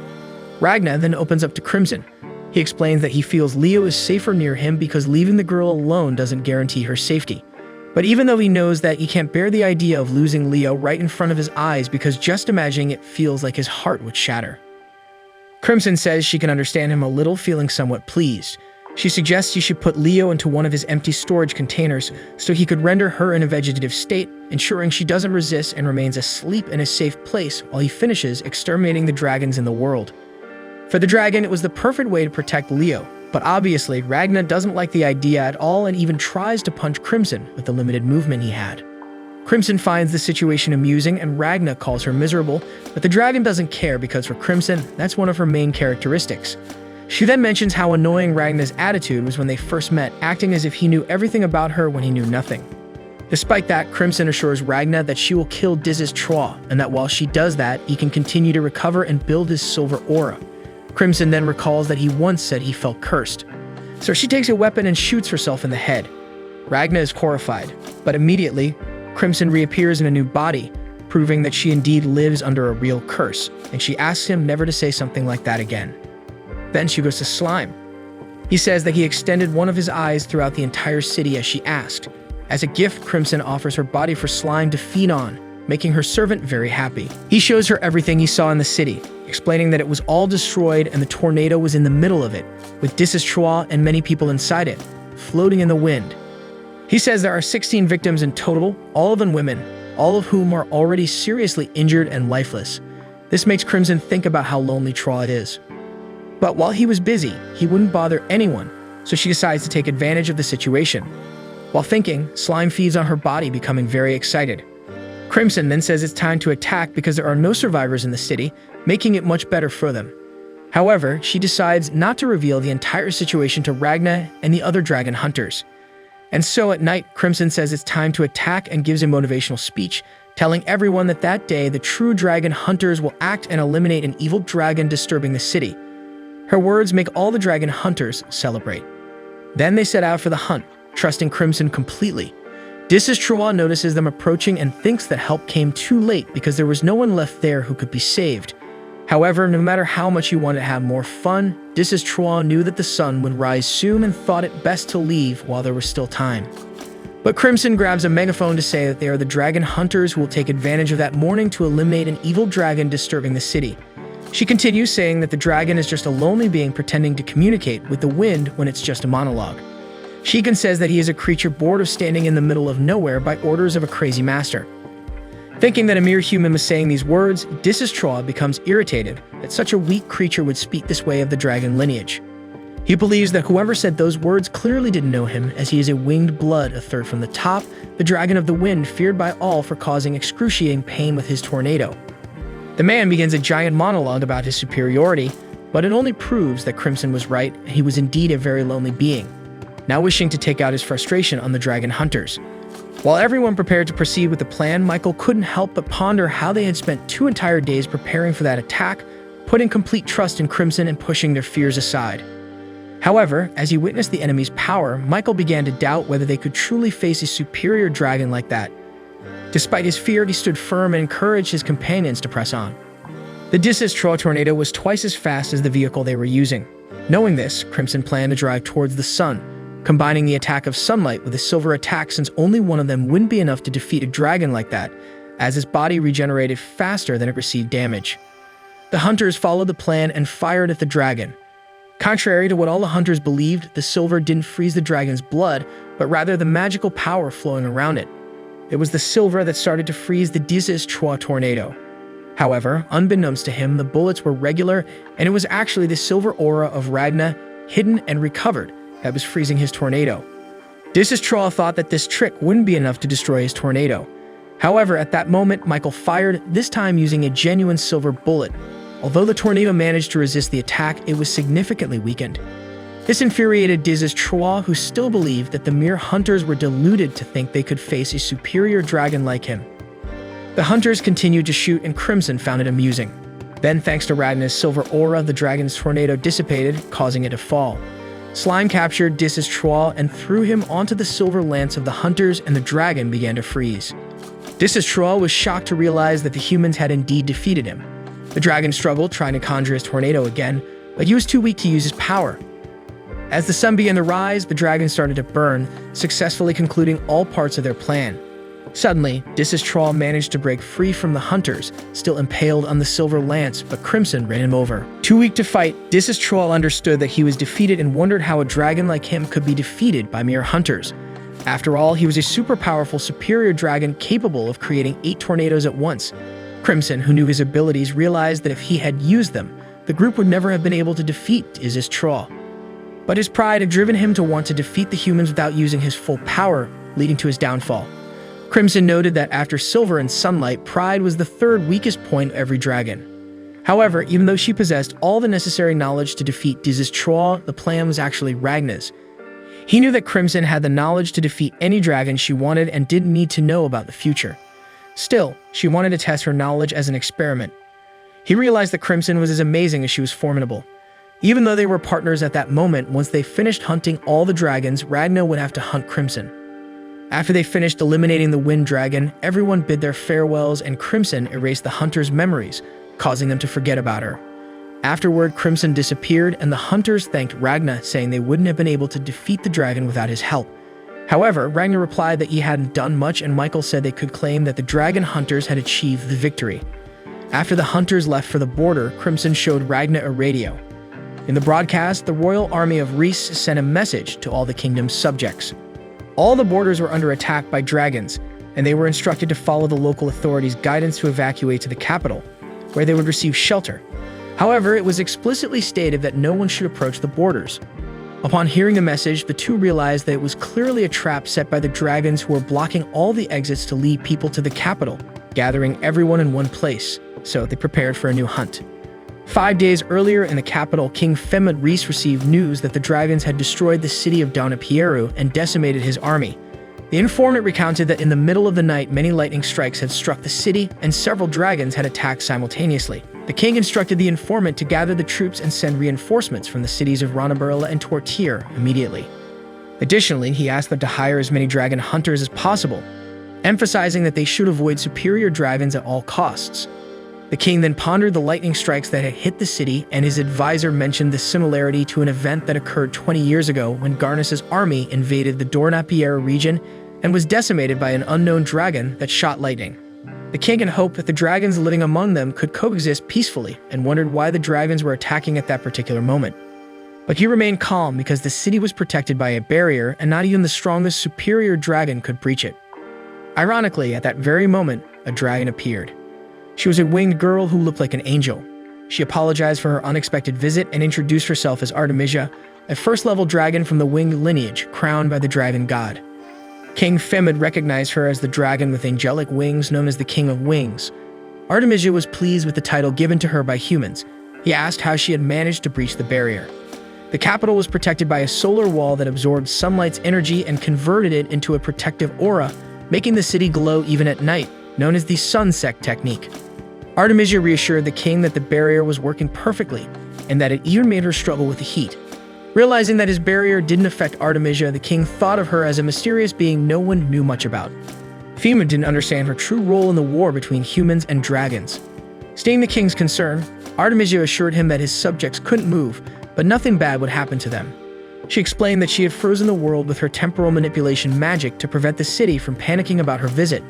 S1: Ragnar then opens up to Crimson. He explains that he feels Leo is safer near him because leaving the girl alone doesn't guarantee her safety. But even though he knows that, he can't bear the idea of losing Leo right in front of his eyes because just imagining it feels like his heart would shatter. Crimson says she can understand him a little, feeling somewhat pleased. She suggests he should put Leo into one of his empty storage containers so he could render her in a vegetative state, ensuring she doesn't resist and remains asleep in a safe place while he finishes exterminating the dragons in the world. For the dragon, it was the perfect way to protect Leo, but obviously Ragnar doesn't like the idea at all and even tries to punch Crimson with the limited movement he had. Crimson finds the situation amusing and Ragnar calls her miserable, but the dragon doesn't care because for Crimson, that's one of her main characteristics. She then mentions how annoying Ragnar's attitude was when they first met, acting as if he knew everything about her when he knew nothing. Despite that, Crimson assures Ragnar that she will kill Diz's Troll, and that while she does that, he can continue to recover and build his silver aura. Crimson then recalls that he once said he felt cursed. So she takes a weapon and shoots herself in the head. Ragnar is horrified, but immediately, Crimson reappears in a new body, proving that she indeed lives under a real curse, and she asks him never to say something like that again. Then she goes to Slime. He says that he extended one of his eyes throughout the entire city as she asked. As a gift, Crimson offers her body for Slime to feed on, making her servant very happy. He shows her everything he saw in the city, explaining that it was all destroyed and the tornado was in the middle of it, with Diz's Troll and many people inside it, floating in the wind. He says there are 16 victims in total, all of them women, all of whom are already seriously injured and lifeless. This makes Crimson think about how lonely Troll is. But while he was busy, he wouldn't bother anyone, so she decides to take advantage of the situation. While thinking, Slime feeds on her body, becoming very excited. Crimson then says it's time to attack because there are no survivors in the city, making it much better for them. However, she decides not to reveal the entire situation to Ragnar and the other dragon hunters. And so at night, Crimson says it's time to attack and gives a motivational speech, telling everyone that that day the true dragon hunters will act and eliminate an evil dragon disturbing the city. Her words make all the dragon hunters celebrate. Then they set out for the hunt, trusting Crimson completely. Diz's Troll notices them approaching and thinks that help came too late because there was no one left there who could be saved. However, no matter how much he wanted to have more fun, Diz's Troll knew that the sun would rise soon and thought it best to leave while there was still time. But Crimson grabs a megaphone to say that they are the dragon hunters who will take advantage of that morning to eliminate an evil dragon disturbing the city. She continues saying that the dragon is just a lonely being pretending to communicate with the wind when it's just a monologue. She even says that he is a creature bored of standing in the middle of nowhere by orders of a crazy master. Thinking that a mere human was saying these words, Diz's Troll becomes irritated that such a weak creature would speak this way of the dragon lineage. He believes that whoever said those words clearly didn't know him, as he is a winged blood, a third from the top, the dragon of the wind, feared by all for causing excruciating pain with his tornado. The man begins a giant monologue about his superiority, but it only proves that Crimson was right, and he was indeed a very lonely being, now wishing to take out his frustration on the dragon hunters. While everyone prepared to proceed with the plan, Michael couldn't help but ponder how they had spent 2 entire days preparing for that attack, putting complete trust in Crimson and pushing their fears aside. However, as he witnessed the enemy's power, Michael began to doubt whether they could truly face a superior dragon like that. Despite his fear, he stood firm and encouraged his companions to press on. The Disastrous tornado was twice as fast as the vehicle they were using. Knowing this, Crimson planned to drive towards the sun, combining the attack of sunlight with a silver attack, since only one of them wouldn't be enough to defeat a dragon like that, as his body regenerated faster than it received damage. The hunters followed the plan and fired at the dragon. Contrary to what all the hunters believed, the silver didn't freeze the dragon's blood, but rather the magical power flowing around it. It was the silver that started to freeze the Disastrous tornado. However, unbeknownst to him, the bullets were regular, and it was actually the silver aura of Ragna, hidden and recovered, that was freezing his tornado. Disastrous thought that this trick wouldn't be enough to destroy his tornado. However, at that moment, Michael fired, this time using a genuine silver bullet. Although the tornado managed to resist the attack, it was significantly weakened. This infuriated Disastrous, who still believed that the mere hunters were deluded to think they could face a superior dragon like him. The hunters continued to shoot, and Crimson found it amusing. Then, thanks to Ragna's silver aura, the dragon's tornado dissipated, causing it to fall. Slime captured Disastrous and threw him onto the silver lance of the hunters, and the dragon began to freeze. Disastrous was shocked to realize that the humans had indeed defeated him. The dragon struggled, trying to conjure his tornado again, but he was too weak to use his power. As the sun began to rise, the dragon started to burn, successfully concluding all parts of their plan. Suddenly, Disastrous managed to break free from the hunters, still impaled on the silver lance, but Crimson ran him over. Too weak to fight, Disastrous understood that he was defeated and wondered how a dragon like him could be defeated by mere hunters. After all, he was a super powerful, superior dragon capable of creating 8 tornadoes at once. Crimson, who knew his abilities, realized that if he had used them, the group would never have been able to defeat Disastrous. But his pride had driven him to want to defeat the humans without using his full power, leading to his downfall. Crimson noted that after Silver and Sunlight, pride was the 3rd weakest point of every dragon. However, even though she possessed all the necessary knowledge to defeat Disastrous, the plan was actually Ragna's. He knew that Crimson had the knowledge to defeat any dragon she wanted and didn't need to know about the future. Still, she wanted to test her knowledge as an experiment. He realized that Crimson was as amazing as she was formidable. Even though they were partners at that moment, once they finished hunting all the dragons, Ragna would have to hunt Crimson. After they finished eliminating the Wind Dragon, everyone bid their farewells, and Crimson erased the hunters' memories, causing them to forget about her. Afterward, Crimson disappeared, and the hunters thanked Ragna, saying they wouldn't have been able to defeat the dragon without his help. However, Ragnar replied that he hadn't done much, and Michael said they could claim that the dragon hunters had achieved the victory. After the hunters left for the border, Crimson showed Ragnar a radio. In the broadcast, the royal army of Reese sent a message to all the kingdom's subjects. All the borders were under attack by dragons, and they were instructed to follow the local authorities' guidance to evacuate to the capital, where they would receive shelter. However, it was explicitly stated that no one should approach the borders. Upon hearing the message, the two realized that it was clearly a trap set by the dragons, who were blocking all the exits to lead people to the capital, gathering everyone in one place, so they prepared for a new hunt. 5 days earlier in the capital, King Femid Reese received news that the dragons had destroyed the city of Donapieru and decimated his army. The informant recounted that in the middle of the night, many lightning strikes had struck the city, and several dragons had attacked simultaneously. The king instructed the informant to gather the troops and send reinforcements from the cities of Ronabarilla and Tortir immediately. Additionally, he asked them to hire as many dragon hunters as possible, emphasizing that they should avoid superior dragons at all costs. The king then pondered the lightning strikes that had hit the city, and his advisor mentioned the similarity to an event that occurred 20 years ago when Garnus's army invaded the Dornapiera region and was decimated by an unknown dragon that shot lightning. The king had hoped that the dragons living among them could coexist peacefully, and wondered why the dragons were attacking at that particular moment. But he remained calm because the city was protected by a barrier, and not even the strongest superior dragon could breach it. Ironically, at that very moment, a dragon appeared. She was a winged girl who looked like an angel. She apologized for her unexpected visit and introduced herself as Artemisia, a first-level dragon from the winged lineage, crowned by the dragon god. King Femid recognized her as the dragon with angelic wings known as the King of Wings. Artemisia was pleased with the title given to her by humans. He asked how she had managed to breach the barrier. The capital was protected by a solar wall that absorbed sunlight's energy and converted it into a protective aura, making the city glow even at night, known as the sunset technique. Artemisia reassured the king that the barrier was working perfectly, and that it even made her struggle with the heat. Realizing that his barrier didn't affect Artemisia, the king thought of her as a mysterious being no one knew much about. Femid didn't understand her true role in the war between humans and dragons. Seeing the king's concern, Artemisia assured him that his subjects couldn't move, but nothing bad would happen to them. She explained that she had frozen the world with her temporal manipulation magic to prevent the city from panicking about her visit.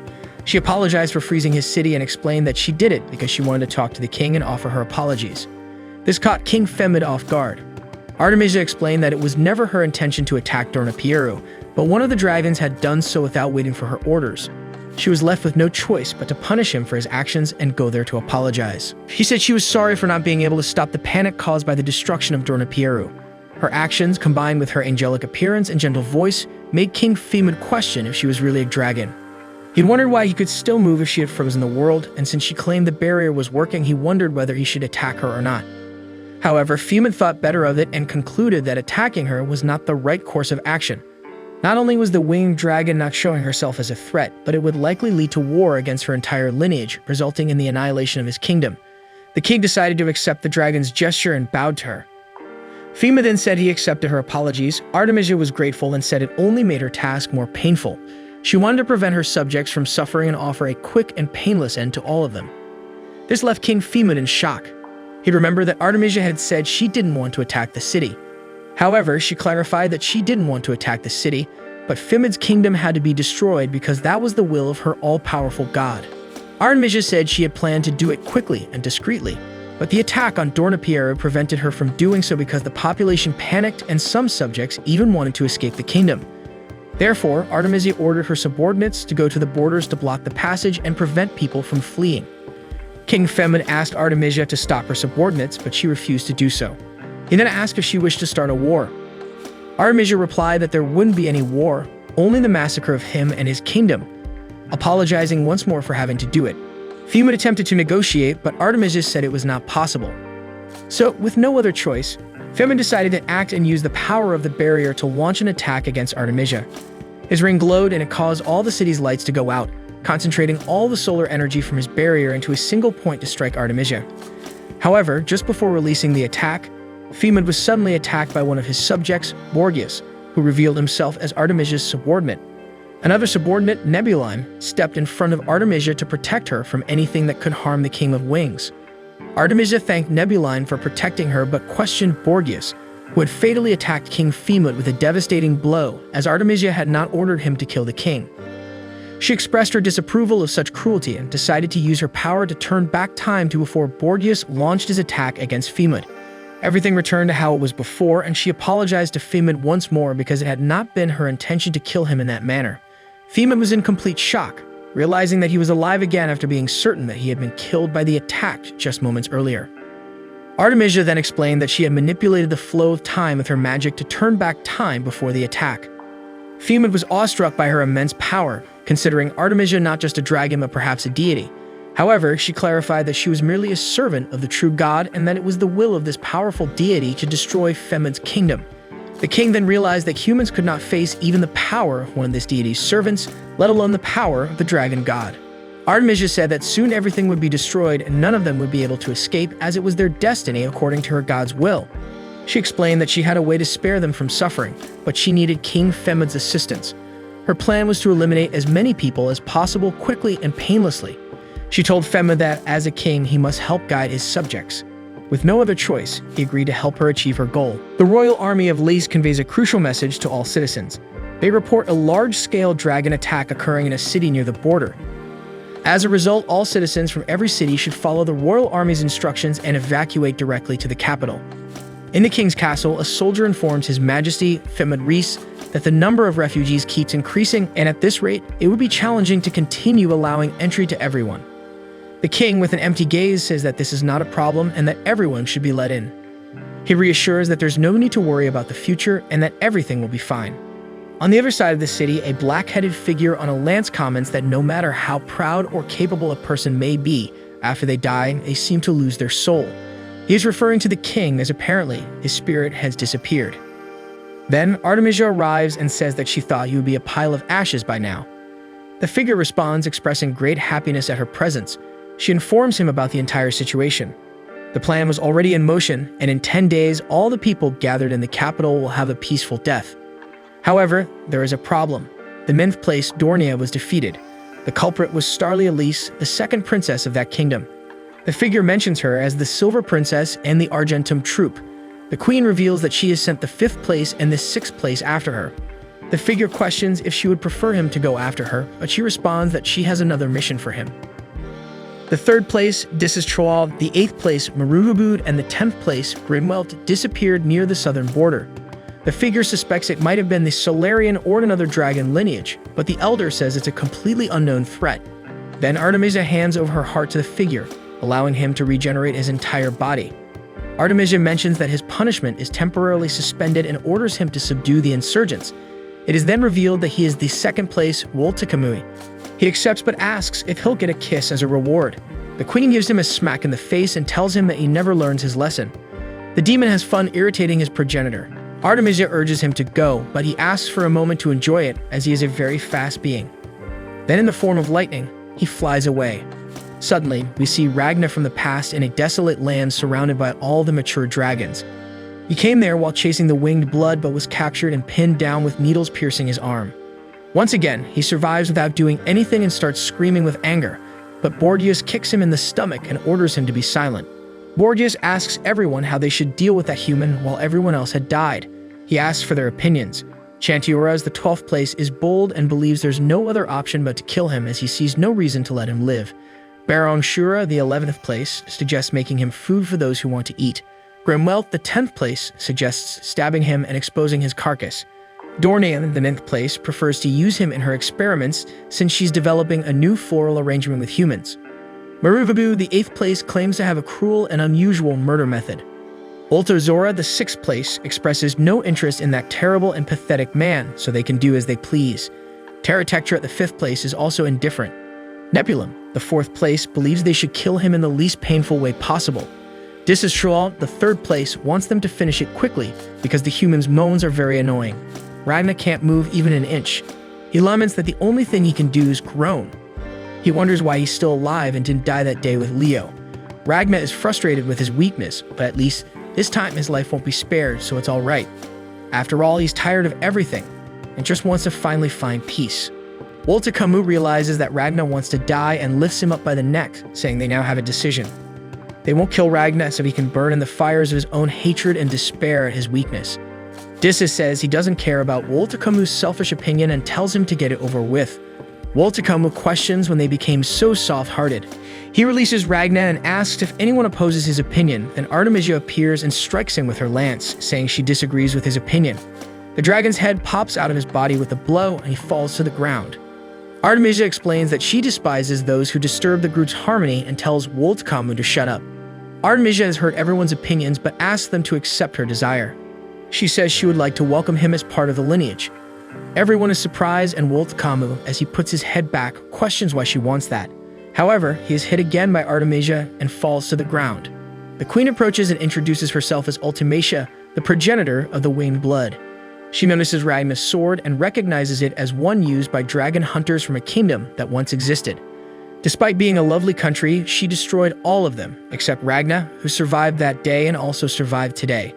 S1: She apologized for freezing his city and explained that she did it because she wanted to talk to the king and offer her apologies. This caught King Femid off guard. Artemisia explained that it was never her intention to attack Dornapieru, but one of the dragons had done so without waiting for her orders. She was left with no choice but to punish him for his actions and go there to apologize. She said she was sorry for not being able to stop the panic caused by the destruction of Dornapieru. Her actions, combined with her angelic appearance and gentle voice, made King Femid question if she was really a dragon. He wondered why he could still move if she had frozen the world, and since she claimed the barrier was working, he wondered whether he should attack her or not. However, Femid thought better of it and concluded that attacking her was not the right course of action. Not only was the winged dragon not showing herself as a threat, but it would likely lead to war against her entire lineage, resulting in the annihilation of his kingdom. The king decided to accept the dragon's gesture and bowed to her. Femid then said he accepted her apologies. Artemisia was grateful and said it only made her task more painful. She wanted to prevent her subjects from suffering and offer a quick and painless end to all of them. This left King Femid in shock. He remembered that Artemisia had said she didn't want to attack the city. However, she clarified that she didn't want to attack the city, but Femid's kingdom had to be destroyed because that was the will of her all-powerful god. Artemisia said she had planned to do it quickly and discreetly, but the attack on Dornapieru prevented her from doing so because the population panicked and some subjects even wanted to escape the kingdom. Therefore, Artemisia ordered her subordinates to go to the borders to block the passage and prevent people from fleeing. King Femid asked Artemisia to stop her subordinates, but she refused to do so. He then asked if she wished to start a war. Artemisia replied that there wouldn't be any war, only the massacre of him and his kingdom, apologizing once more for having to do it. Femid attempted to negotiate, but Artemisia said it was not possible. So, with no other choice, Femid decided to act and use the power of the barrier to launch an attack against Artemisia. His ring glowed and it caused all the city's lights to go out, concentrating all the solar energy from his barrier into a single point to strike Artemisia. However, just before releasing the attack, Femid was suddenly attacked by one of his subjects, Borgias, who revealed himself as Artemisia's subordinate. Another subordinate, Nebulime, stepped in front of Artemisia to protect her from anything that could harm the King of Wings. Artemisia thanked Nebulime for protecting her but questioned Borgias, who had fatally attacked King Femid with a devastating blow, as Artemisia had not ordered him to kill the king. She expressed her disapproval of such cruelty and decided to use her power to turn back time to before Borgias launched his attack against Femid. Everything returned to how it was before, and she apologized to Femid once more because it had not been her intention to kill him in that manner. Femid was in complete shock, realizing that he was alive again after being certain that he had been killed by the attack just moments earlier. Artemisia then explained that she had manipulated the flow of time with her magic to turn back time before the attack. Femid was awestruck by her immense power, considering Artemisia not just a dragon but perhaps a deity. However, she clarified that she was merely a servant of the true god and that it was the will of this powerful deity to destroy Femid's kingdom. The king then realized that humans could not face even the power of one of this deity's servants, let alone the power of the dragon god. Artemisia said that soon everything would be destroyed and none of them would be able to escape as it was their destiny according to her god's will. She explained that she had a way to spare them from suffering, but she needed King Femid's assistance. Her plan was to eliminate as many people as possible quickly and painlessly. She told Femid that, as a king, he must help guide his subjects. With no other choice, he agreed to help her achieve her goal. The royal army of Lys conveys a crucial message to all citizens. They report a large-scale dragon attack occurring in a city near the border. As a result, all citizens from every city should follow the royal army's instructions and evacuate directly to the capital. In the king's castle, a soldier informs His Majesty Femid Rees that the number of refugees keeps increasing, and at this rate, it would be challenging to continue allowing entry to everyone. The king, with an empty gaze, says that this is not a problem and that everyone should be let in. He reassures that there's no need to worry about the future and that everything will be fine. On the other side of the city, a black-headed figure on a lance comments that no matter how proud or capable a person may be, after they die, they seem to lose their soul. He is referring to the king, as apparently his spirit has disappeared. Then Artemisia arrives and says that she thought he would be a pile of ashes by now. The figure responds, expressing great happiness at her presence. She informs him about the entire situation. The plan was already in motion, and in 10 days, all the people gathered in the capital will have a peaceful death. However, there is a problem. The ninth place, Dornia, was defeated. The culprit was Starly Elise, the second princess of that kingdom. The figure mentions her as the Silver Princess and the Argentum troop. The queen reveals that she has sent the 5th place and the 6th place after her. The figure questions if she would prefer him to go after her, but she responds that she has another mission for him. The 3rd place, Disistroal, the 8th place, Marugabud, and the 10th place, Grimwelt, disappeared near the southern border. The figure suspects it might have been the Solarian or another dragon lineage, but the elder says it's a completely unknown threat. Then Artemisia hands over her heart to the figure, allowing him to regenerate his entire body. Artemisia mentions that his punishment is temporarily suspended and orders him to subdue the insurgents. It is then revealed that he is the 2nd place, Woltekamui. He accepts but asks if he'll get a kiss as a reward. The queen gives him a smack in the face and tells him that he never learns his lesson. The demon has fun irritating his progenitor. Artemisia urges him to go, but he asks for a moment to enjoy it as he is a very fast being. Then in the form of lightning, he flies away. Suddenly, we see Ragna from the past in a desolate land surrounded by all the mature dragons. He came there while chasing the winged blood but was captured and pinned down with needles piercing his arm. Once again, he survives without doing anything and starts screaming with anger, but Borgias kicks him in the stomach and orders him to be silent. Borgias asks everyone how they should deal with that human while everyone else had died. He asks for their opinions. Chantioras, the 12th place, is bold and believes there's no other option but to kill him as he sees no reason to let him live. Barong Shura, the 11th place, suggests making him food for those who want to eat. Grimwelt, the 10th place, suggests stabbing him and exposing his carcass. Dornian, the 9th place, prefers to use him in her experiments since she's developing a new floral arrangement with humans. Maruvabu, the 8th place, claims to have a cruel and unusual murder method. Ultozora, the 6th place, expresses no interest in that terrible and pathetic man, so they can do as they please. Terratectra, the 5th place, is also indifferent. Nebulum, the 4th place, believes they should kill him in the least painful way possible. Disistroal, the 3rd place, wants them to finish it quickly because the humans' moans are very annoying. Ragna can't move even an inch. He laments that the only thing he can do is groan. He wonders why he's still alive and didn't die that day with Leo. Ragna is frustrated with his weakness, but at least this time his life won't be spared, so it's alright. After all, he's tired of everything and just wants to finally find peace. Woltekamu realizes that Ragna wants to die and lifts him up by the neck, saying they now have a decision. They won't kill Ragna so he can burn in the fires of his own hatred and despair at his weakness. Dissis says he doesn't care about Woltekamu's selfish opinion and tells him to get it over with. Woltekamu questions when they became so soft-hearted. He releases Ragna and asks if anyone opposes his opinion, then Artemisia appears and strikes him with her lance, saying she disagrees with his opinion. The dragon's head pops out of his body with a blow and he falls to the ground. Artemisia explains that she despises those who disturb the group's harmony and tells Woltekamu to shut up. Artemisia has heard everyone's opinions but asks them to accept her desire. She says she would like to welcome him as part of the lineage. Everyone is surprised and Woltekamu, as he puts his head back, questions why she wants that. However, he is hit again by Artemisia and falls to the ground. The queen approaches and introduces herself as Ultimacia, the progenitor of the winged blood. She notices Ragna's sword and recognizes it as one used by dragon hunters from a kingdom that once existed. Despite being a lovely country, she destroyed all of them, except Ragna, who survived that day and also survived today.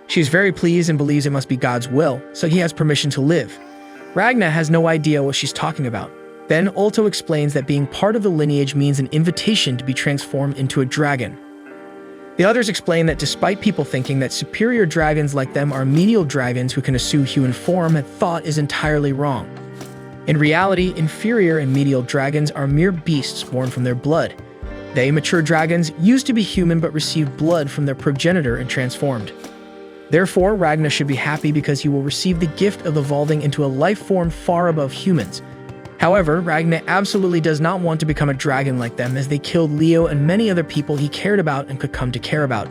S1: She is very pleased and believes it must be God's will, so he has permission to live. Ragna has no idea what she's talking about. Then Ulto explains that being part of the lineage means an invitation to be transformed into a dragon. The others explain that despite people thinking that superior dragons like them are menial dragons who can assume human form, that thought is entirely wrong. In reality, inferior and menial dragons are mere beasts born from their blood. They, mature dragons, used to be human but received blood from their progenitor and transformed. Therefore, Ragna should be happy because he will receive the gift of evolving into a life form far above humans. However, Ragna absolutely does not want to become a dragon like them, as they killed Leo and many other people he cared about and could come to care about.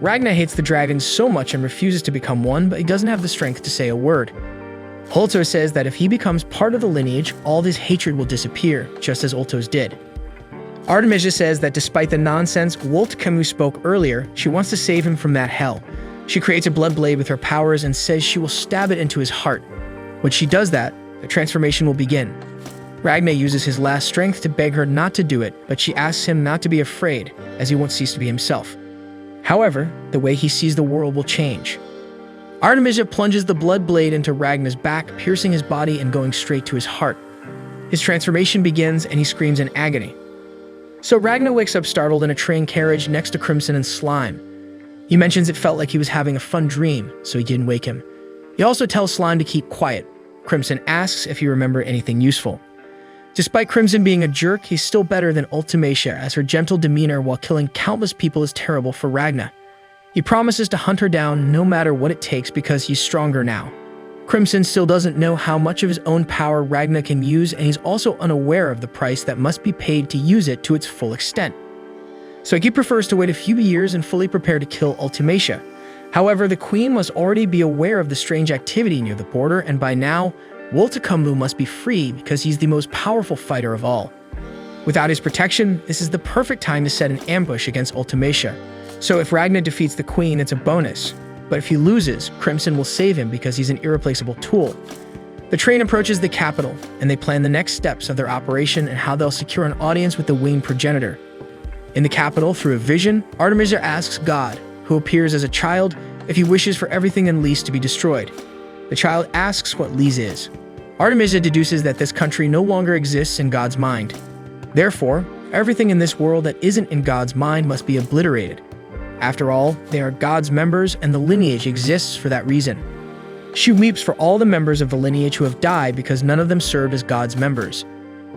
S1: Ragnar hates the dragons so much and refuses to become one, but he doesn't have the strength to say a word. Ulto says that if he becomes part of the lineage, all of his hatred will disappear, just as Ulto's did. Artemisia says that despite the nonsense Wolt Camus spoke earlier, she wants to save him from that hell. She creates a blood blade with her powers and says she will stab it into his heart. When she does that, the transformation will begin. Ragnar uses his last strength to beg her not to do it, but she asks him not to be afraid, as he won't cease to be himself. However, the way he sees the world will change. Artemisia plunges the blood blade into Ragnar's back, piercing his body and going straight to his heart. His transformation begins and he screams in agony. So Ragnar wakes up startled in a train carriage next to Crimson and Slime. He mentions it felt like he was having a fun dream, so he didn't wake him. He also tells Slime to keep quiet. Crimson asks if he remembered anything useful. Despite Crimson being a jerk, he's still better than Ultimacia, as her gentle demeanor while killing countless people is terrible for Ragnar. He promises to hunt her down no matter what it takes because he's stronger now. Crimson still doesn't know how much of his own power Ragnar can use, and he's also unaware of the price that must be paid to use it to its full extent. So he prefers to wait a few years and fully prepare to kill Ultimacia. However, the queen must already be aware of the strange activity near the border, and by now, Woltakumbu must be free because he's the most powerful fighter of all. Without his protection, this is the perfect time to set an ambush against Ultimacia. So if Ragnar defeats the queen, it's a bonus. But if he loses, Crimson will save him because he's an irreplaceable tool. The train approaches the capital, and they plan the next steps of their operation and how they'll secure an audience with the winged progenitor. In the capital, through a vision, Artemisia asks God, who appears as a child, if he wishes for everything in Lys to be destroyed. The child asks what Lys is. Artemisia deduces that this country no longer exists in God's mind. Therefore, everything in this world that isn't in God's mind must be obliterated. After all, they are God's members, and the lineage exists for that reason. She weeps for all the members of the lineage who have died because none of them served as God's members.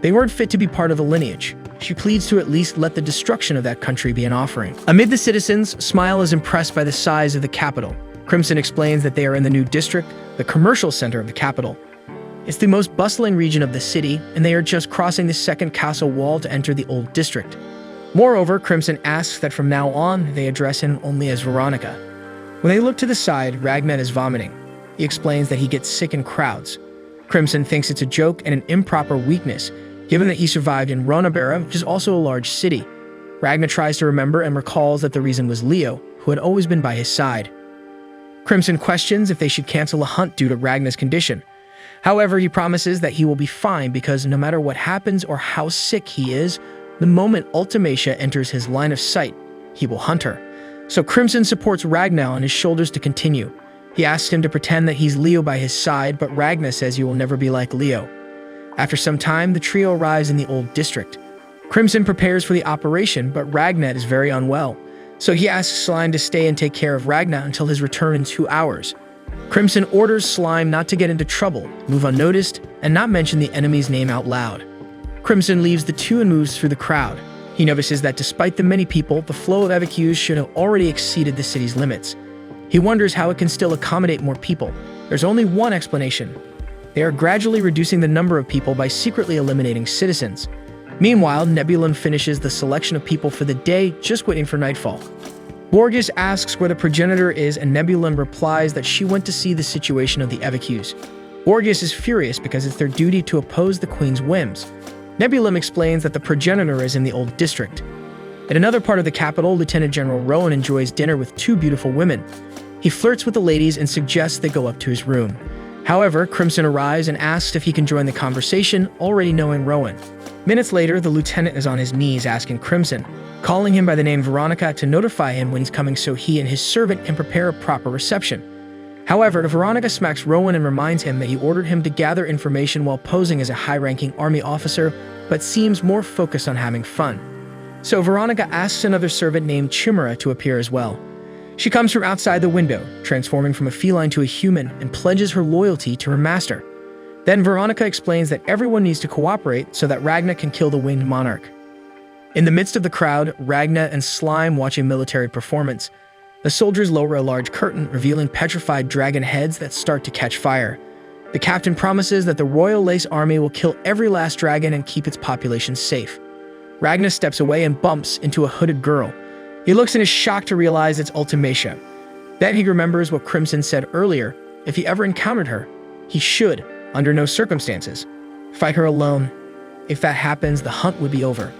S1: They weren't fit to be part of the lineage. She pleads to at least let the destruction of that country be an offering. Amid the citizens, Smile is impressed by the size of the capital. Crimson explains that they are in the new district, the commercial center of the capital. It's the most bustling region of the city, and they are just crossing the second castle wall to enter the old district. Moreover, Crimson asks that from now on, they address him only as Veronica. When they look to the side, Ragnar is vomiting. He explains that he gets sick in crowds. Crimson thinks it's a joke and an improper weakness, given that he survived in Ronabera, which is also a large city. Ragnar tries to remember and recalls that the reason was Leo, who had always been by his side. Crimson questions if they should cancel a hunt due to Ragnar's condition. However, he promises that he will be fine because no matter what happens or how sick he is, the moment Ultimacia enters his line of sight, he will hunt her. So Crimson supports Ragnar on his shoulders to continue. He asks him to pretend that he's Leo by his side, but Ragnar says he will never be like Leo. After some time, the trio arrives in the old district. Crimson prepares for the operation, but Ragnar is very unwell. So he asks Slime to stay and take care of Ragnar until his return in 2 hours. Crimson orders Slime not to get into trouble, move unnoticed, and not mention the enemy's name out loud. Crimson leaves the two and moves through the crowd. He notices that despite the many people, the flow of evacuees should have already exceeded the city's limits. He wonders how it can still accommodate more people. There's only one explanation. They are gradually reducing the number of people by secretly eliminating citizens. Meanwhile, Nebulum finishes the selection of people for the day, just waiting for nightfall. Borges asks where the progenitor is, and Nebulum replies that she went to see the situation of the evacuees. Borges is furious because it's their duty to oppose the queen's whims. Nebulum explains that the progenitor is in the old district. In another part of the capital, Lieutenant General Rowan enjoys dinner with 2 beautiful women. He flirts with the ladies and suggests they go up to his room. However, Crimson arrives and asks if he can join the conversation, already knowing Rowan. Minutes later, the lieutenant is on his knees asking Crimson, calling him by the name Veronica, to notify him when he's coming so he and his servant can prepare a proper reception. However, Veronica smacks Rowan and reminds him that he ordered him to gather information while posing as a high-ranking army officer, but seems more focused on having fun. So Veronica asks another servant named Chimera to appear as well. She comes from outside the window, transforming from a feline to a human, and pledges her loyalty to her master. Then Veronica explains that everyone needs to cooperate so that Ragnar can kill the winged monarch. In the midst of the crowd, Ragnar and Slime watch a military performance. The soldiers lower a large curtain, revealing petrified dragon heads that start to catch fire. The captain promises that the Royal Lace Army will kill every last dragon and keep its population safe. Ragnar steps away and bumps into a hooded girl. He looks and is shocked to realize it's Ultimacia. Then he remembers what Crimson said earlier. If he ever encountered her, he should, under no circumstances, fight her alone. If that happens, the hunt would be over.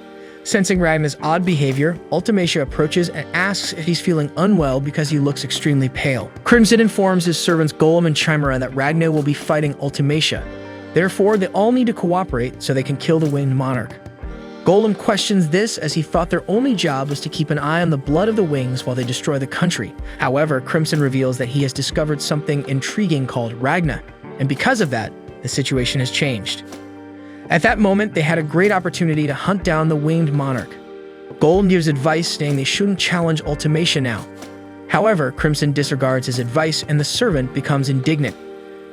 S1: Sensing Ragna's odd behavior, Ultimacia approaches and asks if he's feeling unwell because he looks extremely pale. Crimson informs his servants Golem and Chimera that Ragna will be fighting Ultimacia. Therefore, they all need to cooperate so they can kill the Winged Monarch. Golem questions this as he thought their only job was to keep an eye on the blood of the wings while they destroy the country. However, Crimson reveals that he has discovered something intriguing called Ragna, and because of that, the situation has changed. At that moment, they had a great opportunity to hunt down the Winged Monarch. Golem gives advice saying they shouldn't challenge Ultimacia now. However, Crimson disregards his advice and the servant becomes indignant.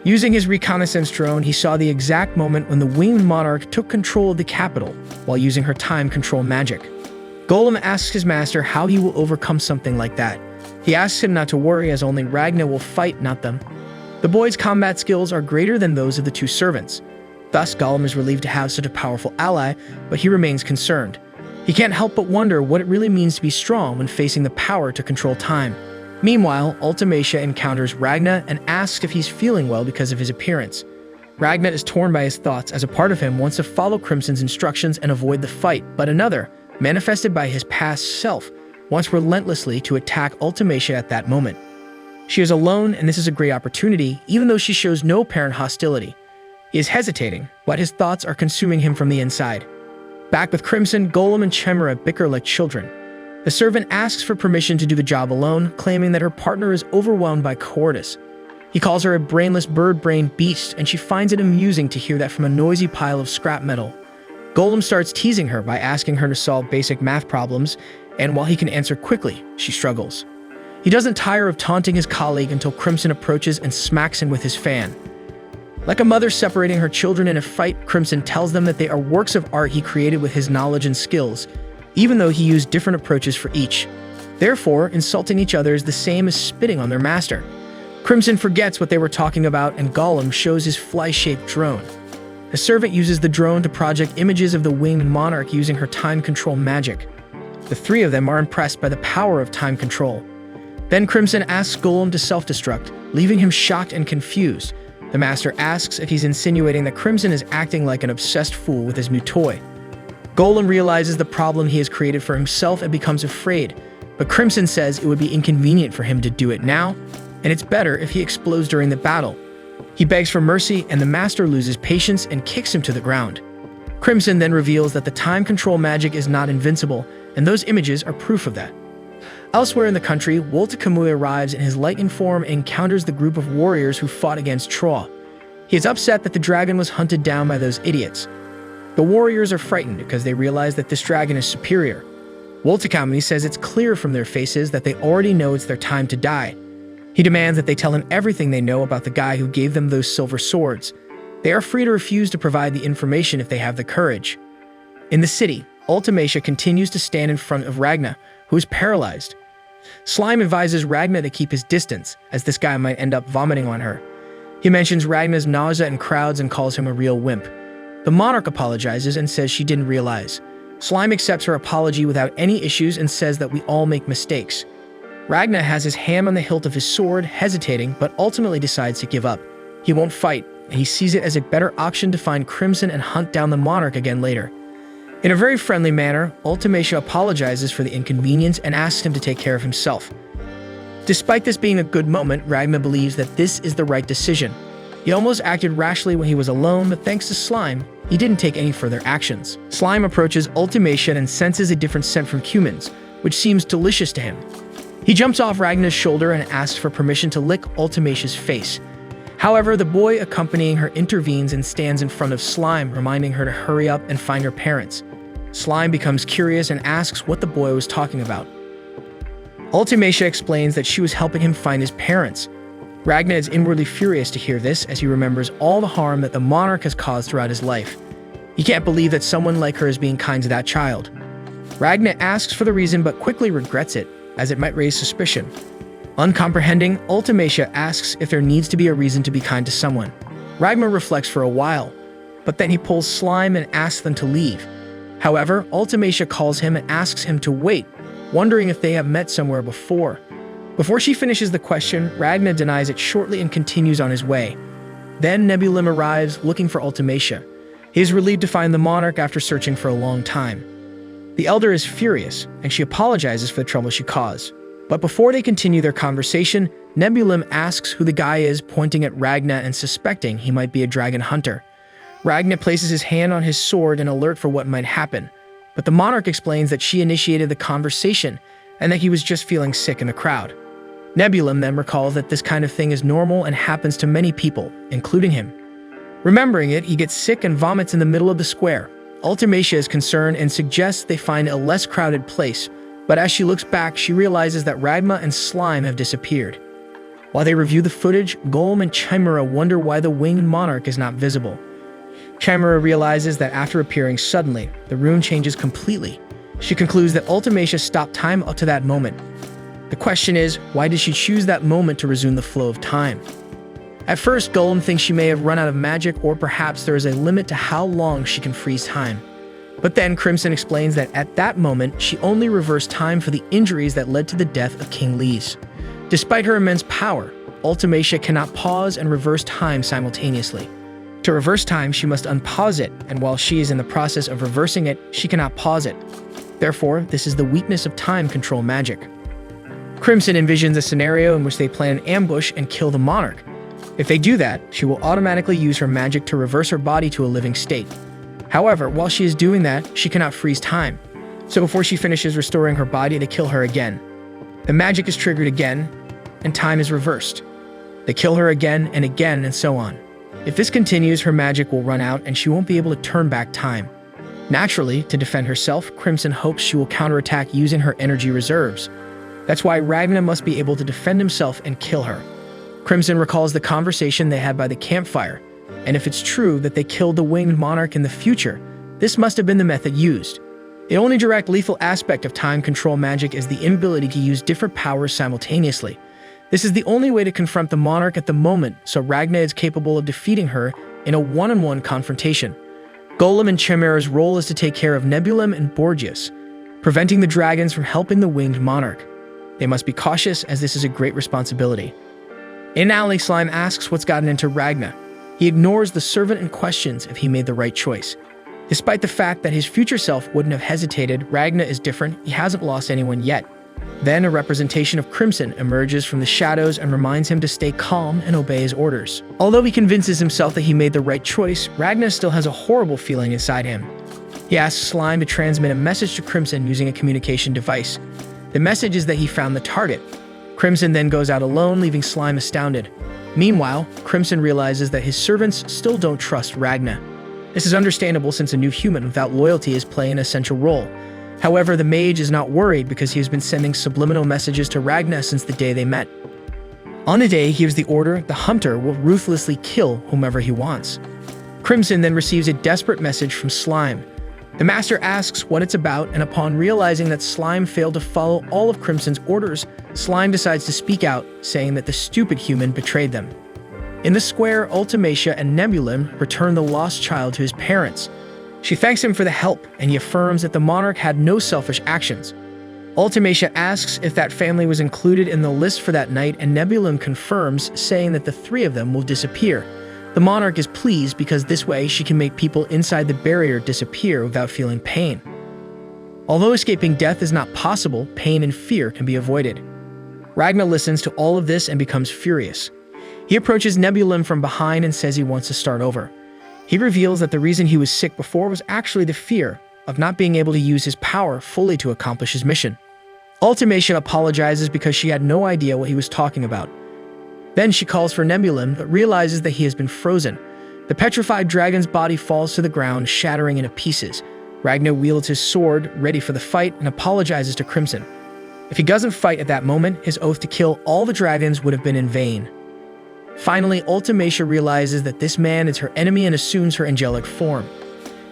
S1: Using his reconnaissance drone, he saw the exact moment when the Winged Monarch took control of the capital while using her time control magic. Golem asks his master how he will overcome something like that. He asks him not to worry as only Ragna will fight, not them. The boy's combat skills are greater than those of the two servants. Thus, Golem is relieved to have such a powerful ally, but he remains concerned. He can't help but wonder what it really means to be strong when facing the power to control time. Meanwhile, Ultimacia encounters Ragna and asks if he's feeling well because of his appearance. Ragna is torn by his thoughts as a part of him wants to follow Crimson's instructions and avoid the fight, but another, manifested by his past self, wants relentlessly to attack Ultimacia at that moment. She is alone, and this is a great opportunity, even though she shows no apparent hostility. He is hesitating, but his thoughts are consuming him from the inside. Back with Crimson, Golem and Chimera bicker like children. The servant asks for permission to do the job alone, claiming that her partner is overwhelmed by cowardice. He calls her a brainless bird-brained beast, and she finds it amusing to hear that from a noisy pile of scrap metal. Golem starts teasing her by asking her to solve basic math problems, and while he can answer quickly, she struggles. He doesn't tire of taunting his colleague until Crimson approaches and smacks him with his fan. Like a mother separating her children in a fight, Crimson tells them that they are works of art he created with his knowledge and skills, even though he used different approaches for each. Therefore, insulting each other is the same as spitting on their master. Crimson forgets what they were talking about, and Golem shows his fly-shaped drone. The servant uses the drone to project images of the Winged Monarch using her time control magic. The three of them are impressed by the power of time control. Then Crimson asks Golem to self-destruct, leaving him shocked and confused. The master asks if he's insinuating that Crimson is acting like an obsessed fool with his new toy. Golem realizes the problem he has created for himself and becomes afraid, but Crimson says it would be inconvenient for him to do it now, and it's better if he explodes during the battle. He begs for mercy, and the master loses patience and kicks him to the ground. Crimson then reveals that the time control magic is not invincible, and those images are proof of that. Elsewhere in the country, Wolta Kamui arrives in his lightning form and encounters the group of warriors who fought against Troll. He is upset that the dragon was hunted down by those idiots. The warriors are frightened because they realize that this dragon is superior. Wolta Kamui says it's clear from their faces that they already know it's their time to die. He demands that they tell him everything they know about the guy who gave them those silver swords. They are free to refuse to provide the information if they have the courage. In the city, Ultimacia continues to stand in front of Ragna, who is paralyzed. Slime advises Ragna to keep his distance, as this guy might end up vomiting on her. He mentions Ragna's nausea in crowds and calls him a real wimp. The monarch apologizes and says she didn't realize. Slime accepts her apology without any issues and says that we all make mistakes. Ragna has his hand on the hilt of his sword, hesitating, but ultimately decides to give up. He won't fight, and he sees it as a better option to find Crimson and hunt down the monarch again later. In a very friendly manner, Ultimacia apologizes for the inconvenience and asks him to take care of himself. Despite this being a good moment, Ragna believes that this is the right decision. He almost acted rashly when he was alone, but thanks to Slime, he didn't take any further actions. Slime approaches Ultimacia and senses a different scent from humans, which seems delicious to him. He jumps off Ragna's shoulder and asks for permission to lick Ultimacia's face. However, the boy accompanying her intervenes and stands in front of Slime, reminding her to hurry up and find her parents. Slime becomes curious and asks what the boy was talking about. Ultimacia explains that she was helping him find his parents. Ragna is inwardly furious to hear this as he remembers all the harm that the monarch has caused throughout his life. He can't believe that someone like her is being kind to that child. Ragna asks for the reason but quickly regrets it, as it might raise suspicion. Uncomprehending, Ultimacia asks if there needs to be a reason to be kind to someone. Ragna reflects for a while, but then he pulls Slime and asks them to leave. However, Ultimacia calls him and asks him to wait, wondering if they have met somewhere before. Before she finishes the question, Ragna denies it shortly and continues on his way. Then Nebulim arrives, looking for Ultimacia. He is relieved to find the monarch after searching for a long time. The elder is furious, and she apologizes for the trouble she caused. But before they continue their conversation, Nebulim asks who the guy is, pointing at Ragna and suspecting he might be a dragon hunter. Ragna places his hand on his sword in alert for what might happen, but the monarch explains that she initiated the conversation and that he was just feeling sick in the crowd. Nebulim then recalls that this kind of thing is normal and happens to many people, including him. Remembering it, he gets sick and vomits in the middle of the square. Ultimacia is concerned and suggests they find a less crowded place, but as she looks back, she realizes that Ragma and Slime have disappeared. While they review the footage, Golem and Chimera wonder why the winged monarch is not visible. Chimera realizes that after appearing suddenly, the rune changes completely. She concludes that Ultimacia stopped time up to that moment. The question is, why did she choose that moment to resume the flow of time? At first, Golem thinks she may have run out of magic, or perhaps there is a limit to how long she can freeze time. But then Crimson explains that at that moment, she only reversed time for the injuries that led to the death of King Lise. Despite her immense power, Ultimacia cannot pause and reverse time simultaneously. To reverse time, she must unpause it, and while she is in the process of reversing it, she cannot pause it. Therefore, this is the weakness of time control magic. Crimson envisions a scenario in which they plan an ambush and kill the monarch. If they do that, she will automatically use her magic to reverse her body to a living state. However, while she is doing that, she cannot freeze time. So before she finishes restoring her body, they kill her again. The magic is triggered again, and time is reversed. They kill her again, and so on. If this continues, her magic will run out and she won't be able to turn back time. Naturally, to defend herself, Crimson hopes she will counterattack using her energy reserves. That's why Ragna must be able to defend himself and kill her. Crimson recalls the conversation they had by the campfire, and if it's true that they killed the winged monarch in the future, this must have been the method used. The only direct lethal aspect of time control magic is the inability to use different powers simultaneously. This is the only way to confront the monarch at the moment, so Ragna is capable of defeating her in a one-on-one confrontation. Golem and Chimera's role is to take care of Nebulim and Borgias, preventing the dragons from helping the winged monarch. They must be cautious, as this is a great responsibility. In alley, Slime asks what's gotten into Ragna. He ignores the servant and questions if he made the right choice. Despite the fact that his future self wouldn't have hesitated, Ragna is different. He hasn't lost anyone yet. Then a representation of Crimson emerges from the shadows and reminds him to stay calm and obey his orders. Although he convinces himself that he made the right choice, Ragna still has a horrible feeling inside him. He asks Slime to transmit a message to Crimson using a communication device. The message is that he found the target. Crimson then goes out alone, leaving Slime astounded. Meanwhile, Crimson realizes that his servants still don't trust Ragna. This is understandable since a new human without loyalty is playing an essential role. However, the mage is not worried because he has been sending subliminal messages to Ragna since the day they met. On the day he gives the order, the hunter will ruthlessly kill whomever he wants. Crimson then receives a desperate message from Slime. The master asks what it's about, and upon realizing that Slime failed to follow all of Crimson's orders, Slime decides to speak out, saying that the stupid human betrayed them. In the square, Ultimacia and Nebulim return the lost child to his parents. She thanks him for the help, and he affirms that the monarch had no selfish actions. Ultimacia asks if that family was included in the list for that night, and Nebulim confirms, saying that the three of them will disappear. The monarch is pleased because this way she can make people inside the barrier disappear without feeling pain. Although escaping death is not possible, pain and fear can be avoided. Ragna listens to all of this and becomes furious. He approaches Nebulim from behind and says he wants to start over. He reveals that the reason he was sick before was actually the fear of not being able to use his power fully to accomplish his mission. Ultimacia apologizes because she had no idea what he was talking about. Then she calls for Nebulim, but realizes that he has been frozen. The petrified dragon's body falls to the ground, shattering into pieces. Ragna wields his sword, ready for the fight, and apologizes to Crimson. If he doesn't fight at that moment, his oath to kill all the dragons would have been in vain. Finally, Ultimacia realizes that this man is her enemy and assumes her angelic form.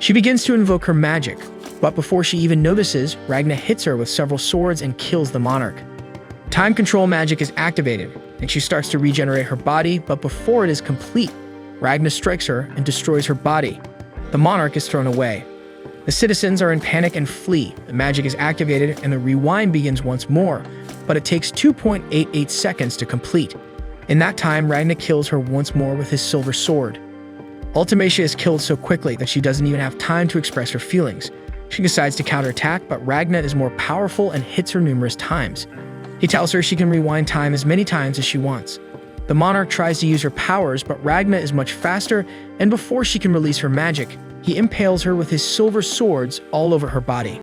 S1: She begins to invoke her magic, but before she even notices, Ragna hits her with several swords and kills the monarch. Time control magic is activated, and she starts to regenerate her body, but before it is complete, Ragna strikes her and destroys her body. The monarch is thrown away. The citizens are in panic and flee. The magic is activated and the rewind begins once more, but it takes 2.88 seconds to complete. In that time, Ragna kills her once more with his silver sword. Ultimacia is killed so quickly that she doesn't even have time to express her feelings. She decides to counterattack, but Ragna is more powerful and hits her numerous times. He tells her she can rewind time as many times as she wants. The monarch tries to use her powers, but Ragna is much faster, and before she can release her magic, he impales her with his silver swords all over her body.